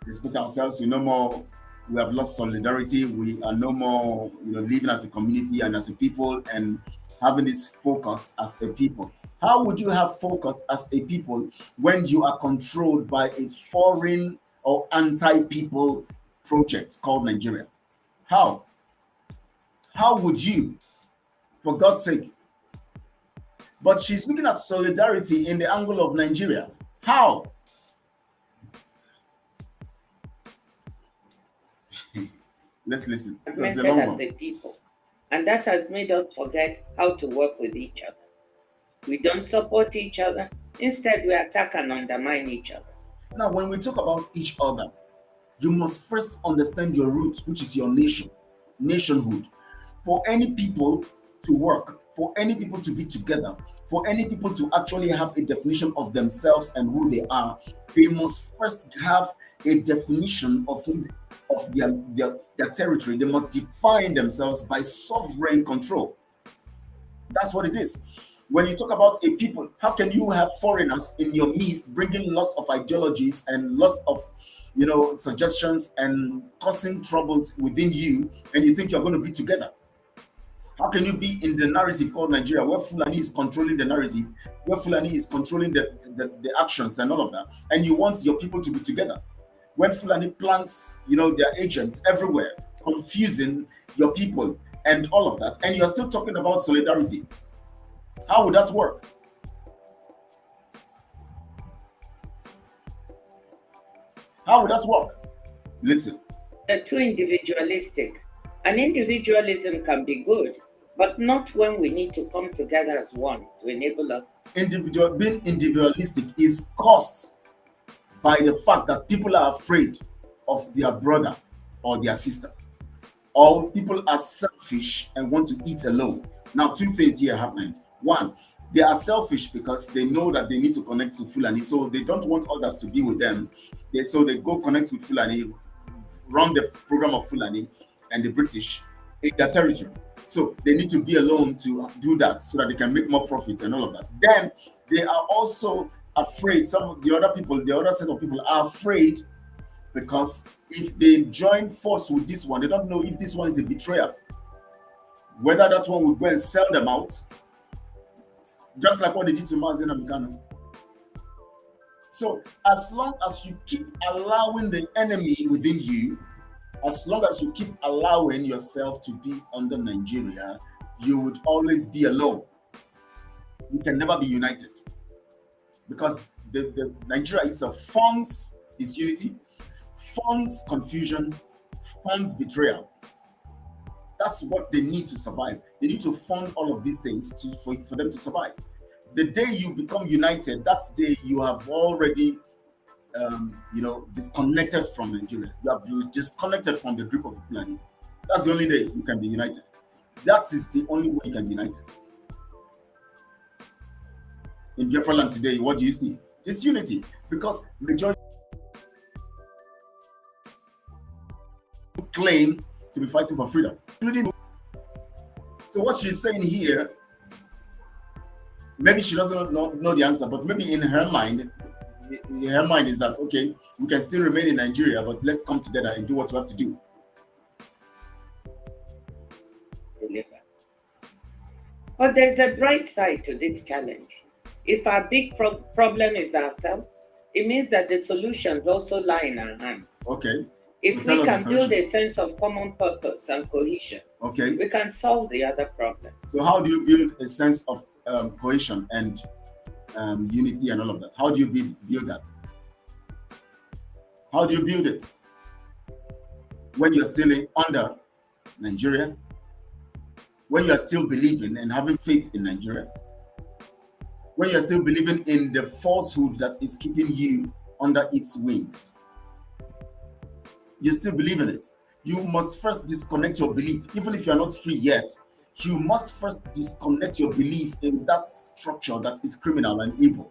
respect ourselves. We no more. We have lost solidarity. We are no more, living as a community and as a people and having this focus as a people. How would you have focus as a people when you are controlled by a foreign or anti-people project called Nigeria? How? How would you, for God's sake? But she's looking at solidarity in the angle of Nigeria. How? Let's listen. That's a long one. As a people, and that has made us forget how to work with each other. We don't support each other. Instead, we attack and undermine each other. Now, when we talk about each other, you must first understand your roots, which is your nation, nationhood. For any people to work, for any people to be together, for any people to actually have a definition of themselves and who they are, they must first have a definition of their territory. They must define themselves by sovereign control. That's what it is. When you talk about a people, how can you have foreigners in your midst bringing lots of ideologies and lots of suggestions and causing troubles within you, and you think you're going to be together? How can you be in the narrative called Nigeria, where Fulani is controlling the narrative, where Fulani is controlling the actions and all of that, and you want your people to be together? When Fulani plants, their agents everywhere, confusing your people and all of that, and you're still talking about solidarity. How would that work? How would that work? Listen. They're too individualistic. And individualism can be good, but not when we need to come together as one to enable us. Being individualistic is caused by the fact that people are afraid of their brother or their sister. Or people are selfish and want to eat alone. Now, two things here happening. One, they are selfish because they know that they need to connect to Fulani, so they don't want others to be with them. So they go connect with Fulani, run the program of Fulani and the British in their territory. So they need to be alone to do that so that they can make more profits and all of that. Then they are also afraid. Some of the other people, the other set of people are afraid because if they join force with this one, they don't know if this one is a betrayer. Whether that one would go and sell them out, just like what they did to Mazen Amikano. So as long as you keep allowing the enemy within you, as long as you keep allowing yourself to be under Nigeria, you would always be alone. You can never be united. Because the Nigeria itself funds disunity, funds confusion, funds betrayal. That's what they need to survive. They need to fund all of these things for them to survive. The day you become united, that day you have already, disconnected from Nigeria. You have disconnected from the group of people. That's the only day you can be united. That is the only way you can be united. In Biafra land today, what do you see? Disunity, because majority claim to be fighting for freedom. So what she's saying here, maybe she doesn't know the answer, but maybe in her mind is that, okay, we can still remain in Nigeria, but let's come together and do what we have to do. But there's a bright side to this challenge. If our big problem is ourselves, it means that the solutions also lie in our hands. Okay. If we can build a sense of common purpose and cohesion, okay, we can solve the other problems. So how do you build a sense of cohesion and unity and all of that? How do you build that? How do you build it? When you're still under Nigeria? When you are still believing and having faith in Nigeria? When you are still believing in the falsehood that is keeping you under its wings? You still believe in it. You must first disconnect your belief. Even if you are not free yet, you must first disconnect your belief in that structure that is criminal and evil.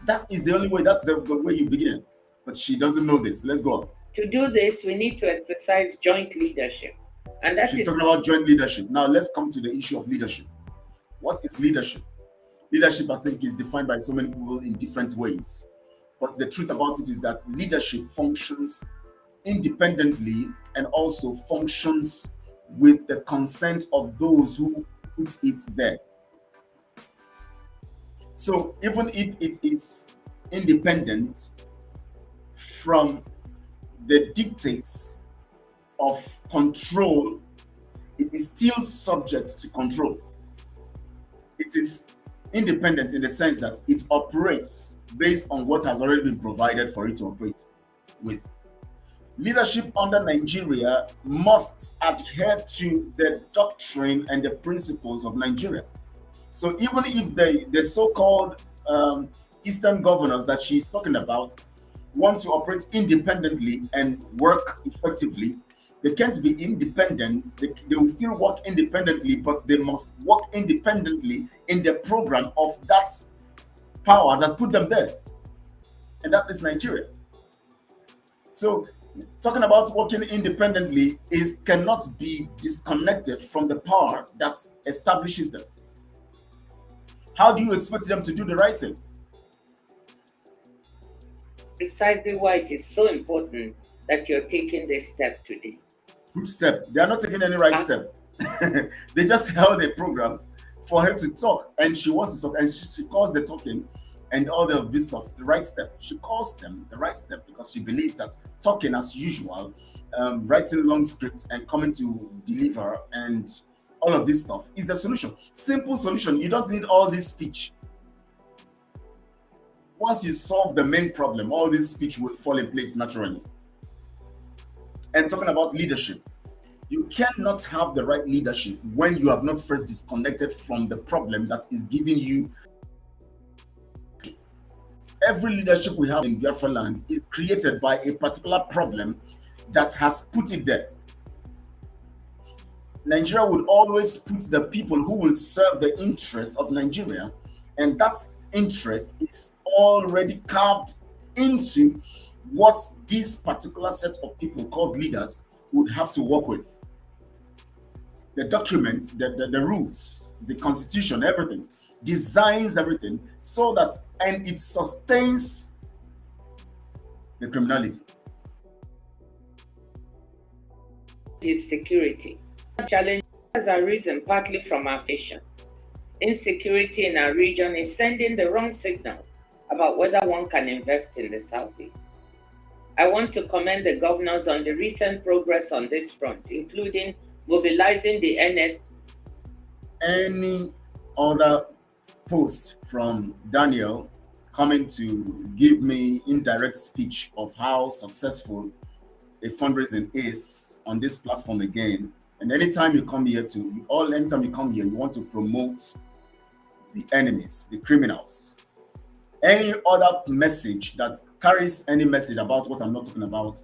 That is the only way. That's the way you begin. But she doesn't know this. Let's go on. To do this, we need to exercise joint leadership. And She's talking about joint leadership. Now let's come to the issue of leadership. What is leadership? Leadership, I think, is defined by so many people in different ways. But the truth about it is that leadership functions independently and also functions with the consent of those who put it there. So even if it is independent from the dictates of control, it is still subject to control. It is independent in the sense that it operates based on what has already been provided for it to operate with. Leadership under Nigeria must adhere to the doctrine and the principles of Nigeria. So even if the so-called Eastern governors that she's talking about want to operate independently and work effectively, they can't be independent. They will still work independently, but they must work independently in the program of that power that put them there. And that is Nigeria. So talking about working independently cannot be disconnected from the power that establishes them. How do you expect them to do the right thing? Precisely why it is so important that you're taking this step today. Good step. They are not taking any right step. They just held a program for her to talk, and she wants to talk, and she calls the talking and all of this stuff the right step. She calls them the right step because she believes that talking as usual, writing long scripts and coming to deliver and all of this stuff is the solution. Simple solution. You don't need all this speech. Once you solve the main problem, all this speech will fall in place naturally. And talking about leadership, you cannot have the right leadership when you have not first disconnected from the problem that is giving you. Every leadership we have in Biafra land is created by a particular problem that has put it there. Nigeria would always put the people who will serve the interest of Nigeria, and that interest is already carved into what this particular set of people called leaders would have to work with. The documents, the rules, the constitution, everything. designs everything so that, and it sustains the criminality. Is security. Challenges have arisen partly from our vision. Insecurity in our region is sending the wrong signals about whether one can invest in the Southeast. I want to commend the governors on the recent progress on this front, including mobilizing the NS. Any other post from Daniel coming to give me indirect speech of how successful a fundraising is on this platform again, and anytime you come here anytime you come here, you want to promote the enemies, the criminals. Any other message that carries any message about what I'm not talking about,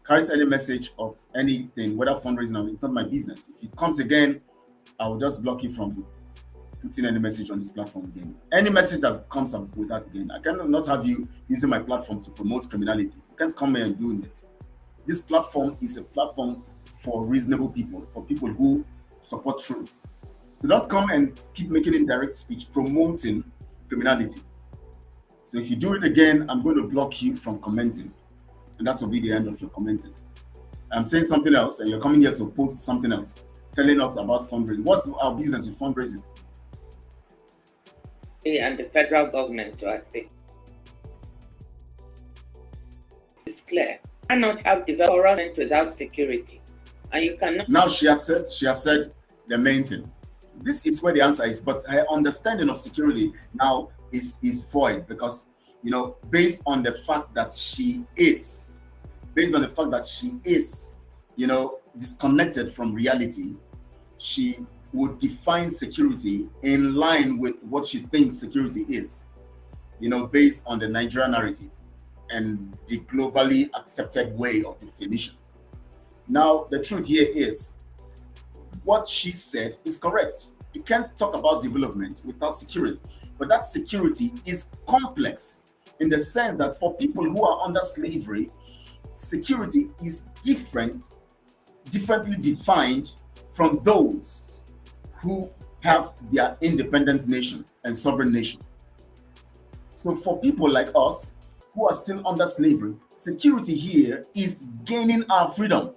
carries any message of anything, whether fundraising, it's not my business. If it comes again, I will just block you from putting any message on this platform again. Any message that comes up with that again, I cannot have you using my platform to promote criminality. You can't come here and do it. This platform is a platform for reasonable people, for people who support truth. So don't come and keep making indirect speech promoting criminality. So if you do it again, I'm going to block you from commenting. And that will be the end of your commenting. I'm saying something else and you're coming here to post something else, telling us about fundraising. What's our business with fundraising? And the federal government to assist. It's clear. You cannot have development without security. And you cannot. Now she has said the main thing. This is where the answer is, but her understanding of security now is void because, based on the fact that she is, disconnected from reality, she would define security in line with what she thinks security is, based on the Nigerian narrative and the globally accepted way of definition. Now, the truth here is, what she said is correct. You can't talk about development without security, but that security is complex in the sense that for people who are under slavery, security is differently defined from those who have their independent nation and sovereign nation. So for people like us who are still under slavery, security here is gaining our freedom.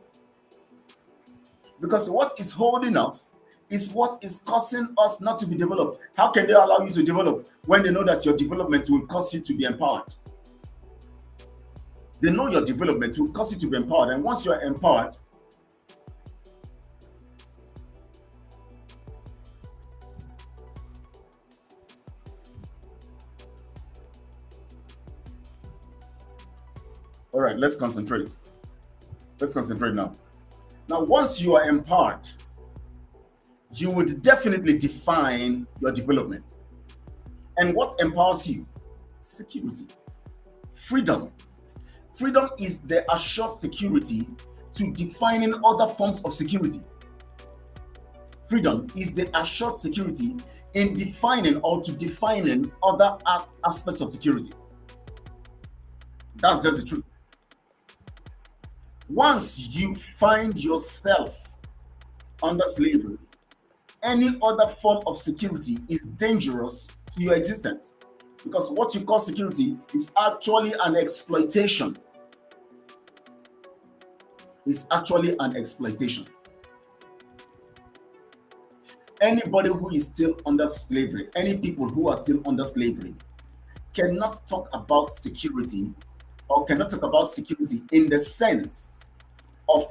Because what is holding us is what is causing us not to be developed. How can they allow you to develop when they know that your development will cause you to be empowered? They know your development will cause you to be empowered, and once you are empowered, all right, let's concentrate. Let's concentrate now. Now, once you are empowered, you would definitely define your development. And what empowers you? Security. Freedom. Freedom is the assured security to defining other forms of security. Freedom is the assured security in defining or to defining other aspects of security. That's just the truth. Once you find yourself under slavery, any other form of security is dangerous to your existence, because what you call security is actually an exploitation. It's actually an exploitation. Anybody who is still under slavery, any people who are still under slavery, cannot talk about security or cannot talk about security in the sense of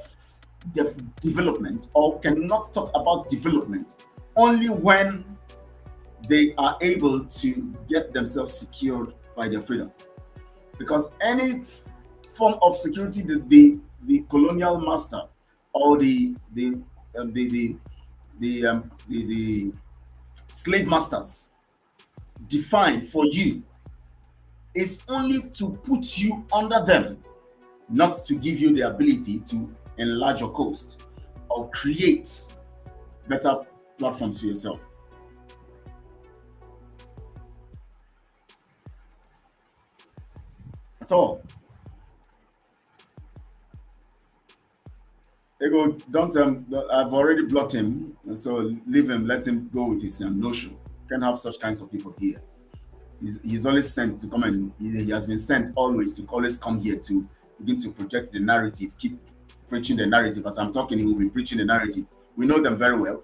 development, or cannot talk about development only when they are able to get themselves secured by their freedom. Because any form of security that the colonial master or the slave masters define for you is only to put you under them, not to give you the ability to enlarge your coast or create better platforms for yourself. At all. Ego, don't I've already blocked him, so leave him, let him go with his notion. can't have such kinds of people here. He's always sent to come, and he has been sent always to always come here to begin to project the narrative, keep preaching the narrative. As I'm talking, he will be preaching the narrative. We know them very well.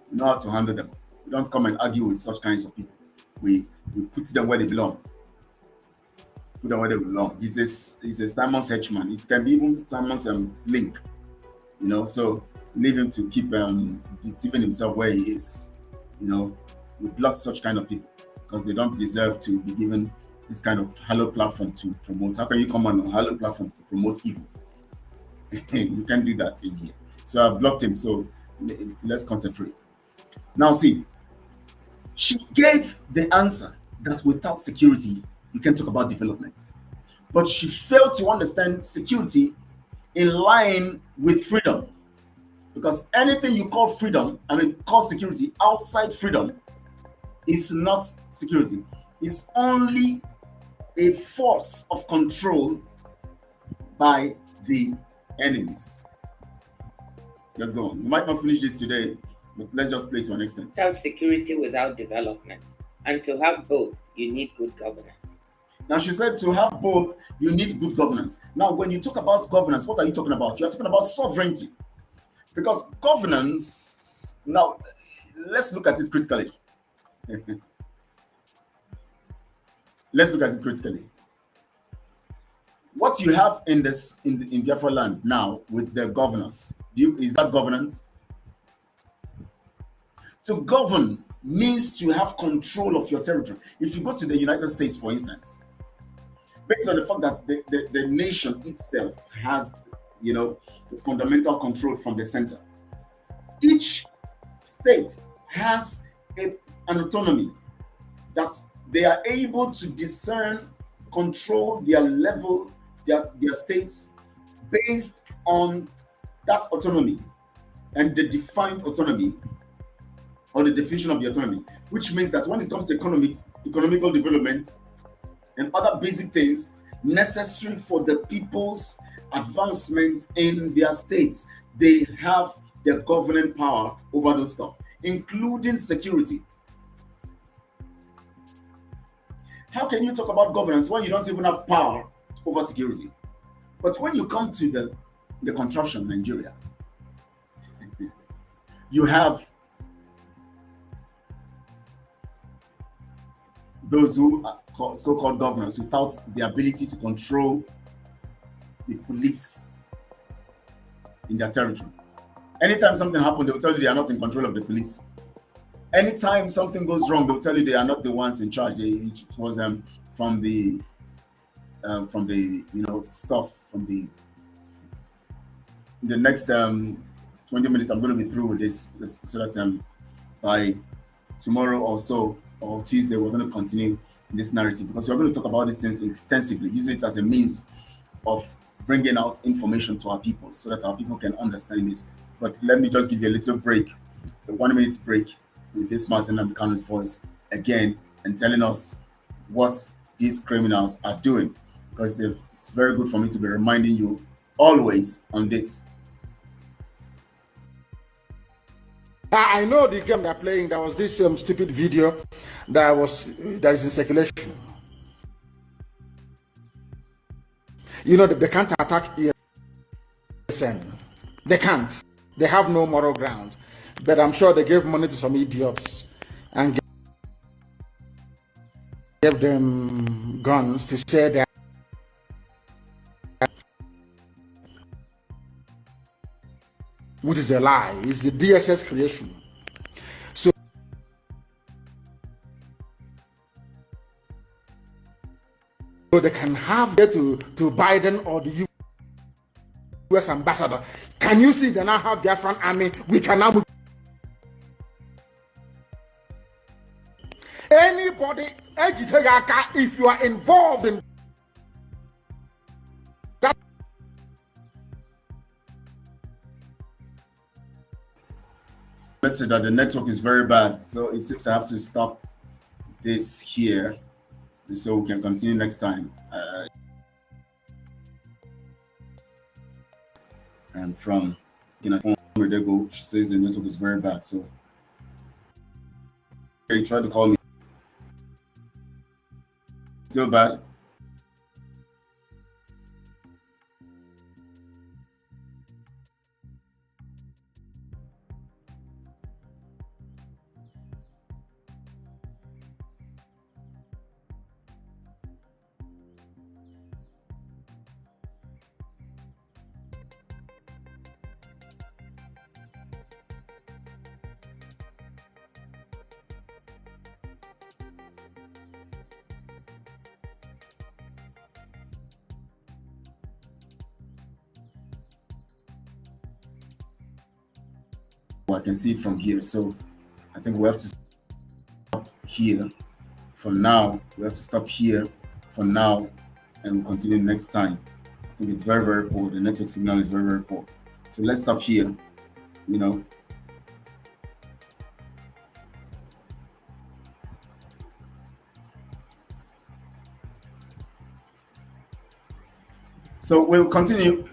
We know how to handle them. We don't come and argue with such kinds of people. We put them where they belong. Put them where they belong. He's a Simon's henchman. It can be even Simon's link. You know, so leave him to keep deceiving himself where he is. You know, we block such kind of people because they don't deserve to be given this kind of hallowed platform to promote. How can you come on a hallowed platform to promote evil? You can't do that in here. So I've blocked him. So let's concentrate. Now see, she gave the answer that without security, you can talk about development. But she failed to understand security in line with freedom. Because anything you call freedom, call security outside freedom is not security. It's only a force of control by the enemies. Let's go on. We might not finish this today, but let's just play to an extent. Have security without development. And to have both, you need good governance. Now she said to have both, you need good governance. Now, when you talk about governance, what are you talking about? You're talking about sovereignty. Because governance, now, let's look at it critically. Let's look at it critically. What you have in Biafra land now with the governors, is that governance? To govern means to have control of your territory. If you go to the United States, for instance, based on the fact that the nation itself has, the fundamental control from the center, each state has an autonomy that they are able to discern, control their level, their states based on that autonomy and the defined autonomy or the definition of the autonomy, which means that when it comes to economical development and other basic things necessary for the people's advancement in their states, they have the governing power over those stuff, including security. How can you talk about governance when you don't even have power over security? But when you come to the contraption, Nigeria, you have those who are so-called governors without the ability to control the police in their territory. Anytime something happens, they'll tell you they are not in control of the police. Anytime something goes wrong, they'll tell you they are not the ones in charge. It was them from the stuff from the next 20 minutes. I'm going to be through with this so that by tomorrow or so or Tuesday we're going to continue this narrative, because we're going to talk about these things extensively, using it as a means of bringing out information to our people so that our people can understand this. But let me just give you a little break, a 1 minute break, with this Mazen Amkano's voice again and telling us what these criminals are doing, because it's very good for me to be reminding you always on this. I know the game they're playing. There was this stupid video that is in circulation. They can't attack ESN. They can't. They have no moral ground. But I'm sure they gave money to some idiots and gave them guns to say that which is a lie. It's the DSS creation. So they can have it to Biden or the US ambassador. Can you see they now have Biafran army? We can now move. Anybody, if you are involved in that. Let's say that the network is very bad, so it seems I have to stop this here so we can continue next time. And from where they go, she says the network is very bad, so He tried to call me. Still bad. I can see it from here, so I think we have to stop here for now. We have to stop here for now, and we'll continue next time. I think it's very, very poor. The network signal is very, very poor. So let's stop here, you know. So we'll continue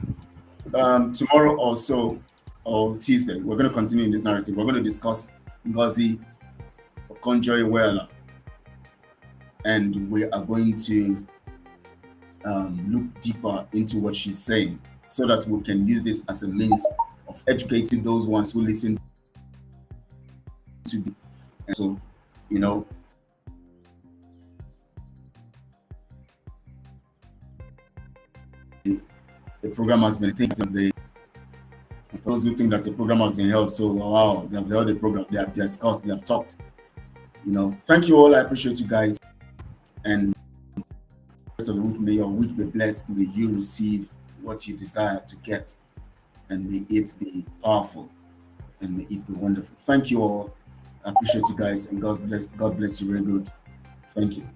tomorrow or so, or Tuesday. We're going to continue in this narrative. We're going to discuss NGOZI, OKONJO, IWEALA, and we are going to look deeper into what she's saying so that we can use this as a means of educating those ones who listen to the, and so, you know, the program has been thinking, those who think that the program has been held, so wow, they have held the program, they have discussed, they have talked, you know. Thank you all. I appreciate you guys, and the rest of the week, may your week be blessed. May you receive what you desire to get, and may it be powerful, and may it be wonderful. Thank you all. I appreciate you guys, and God bless you very good. Thank you.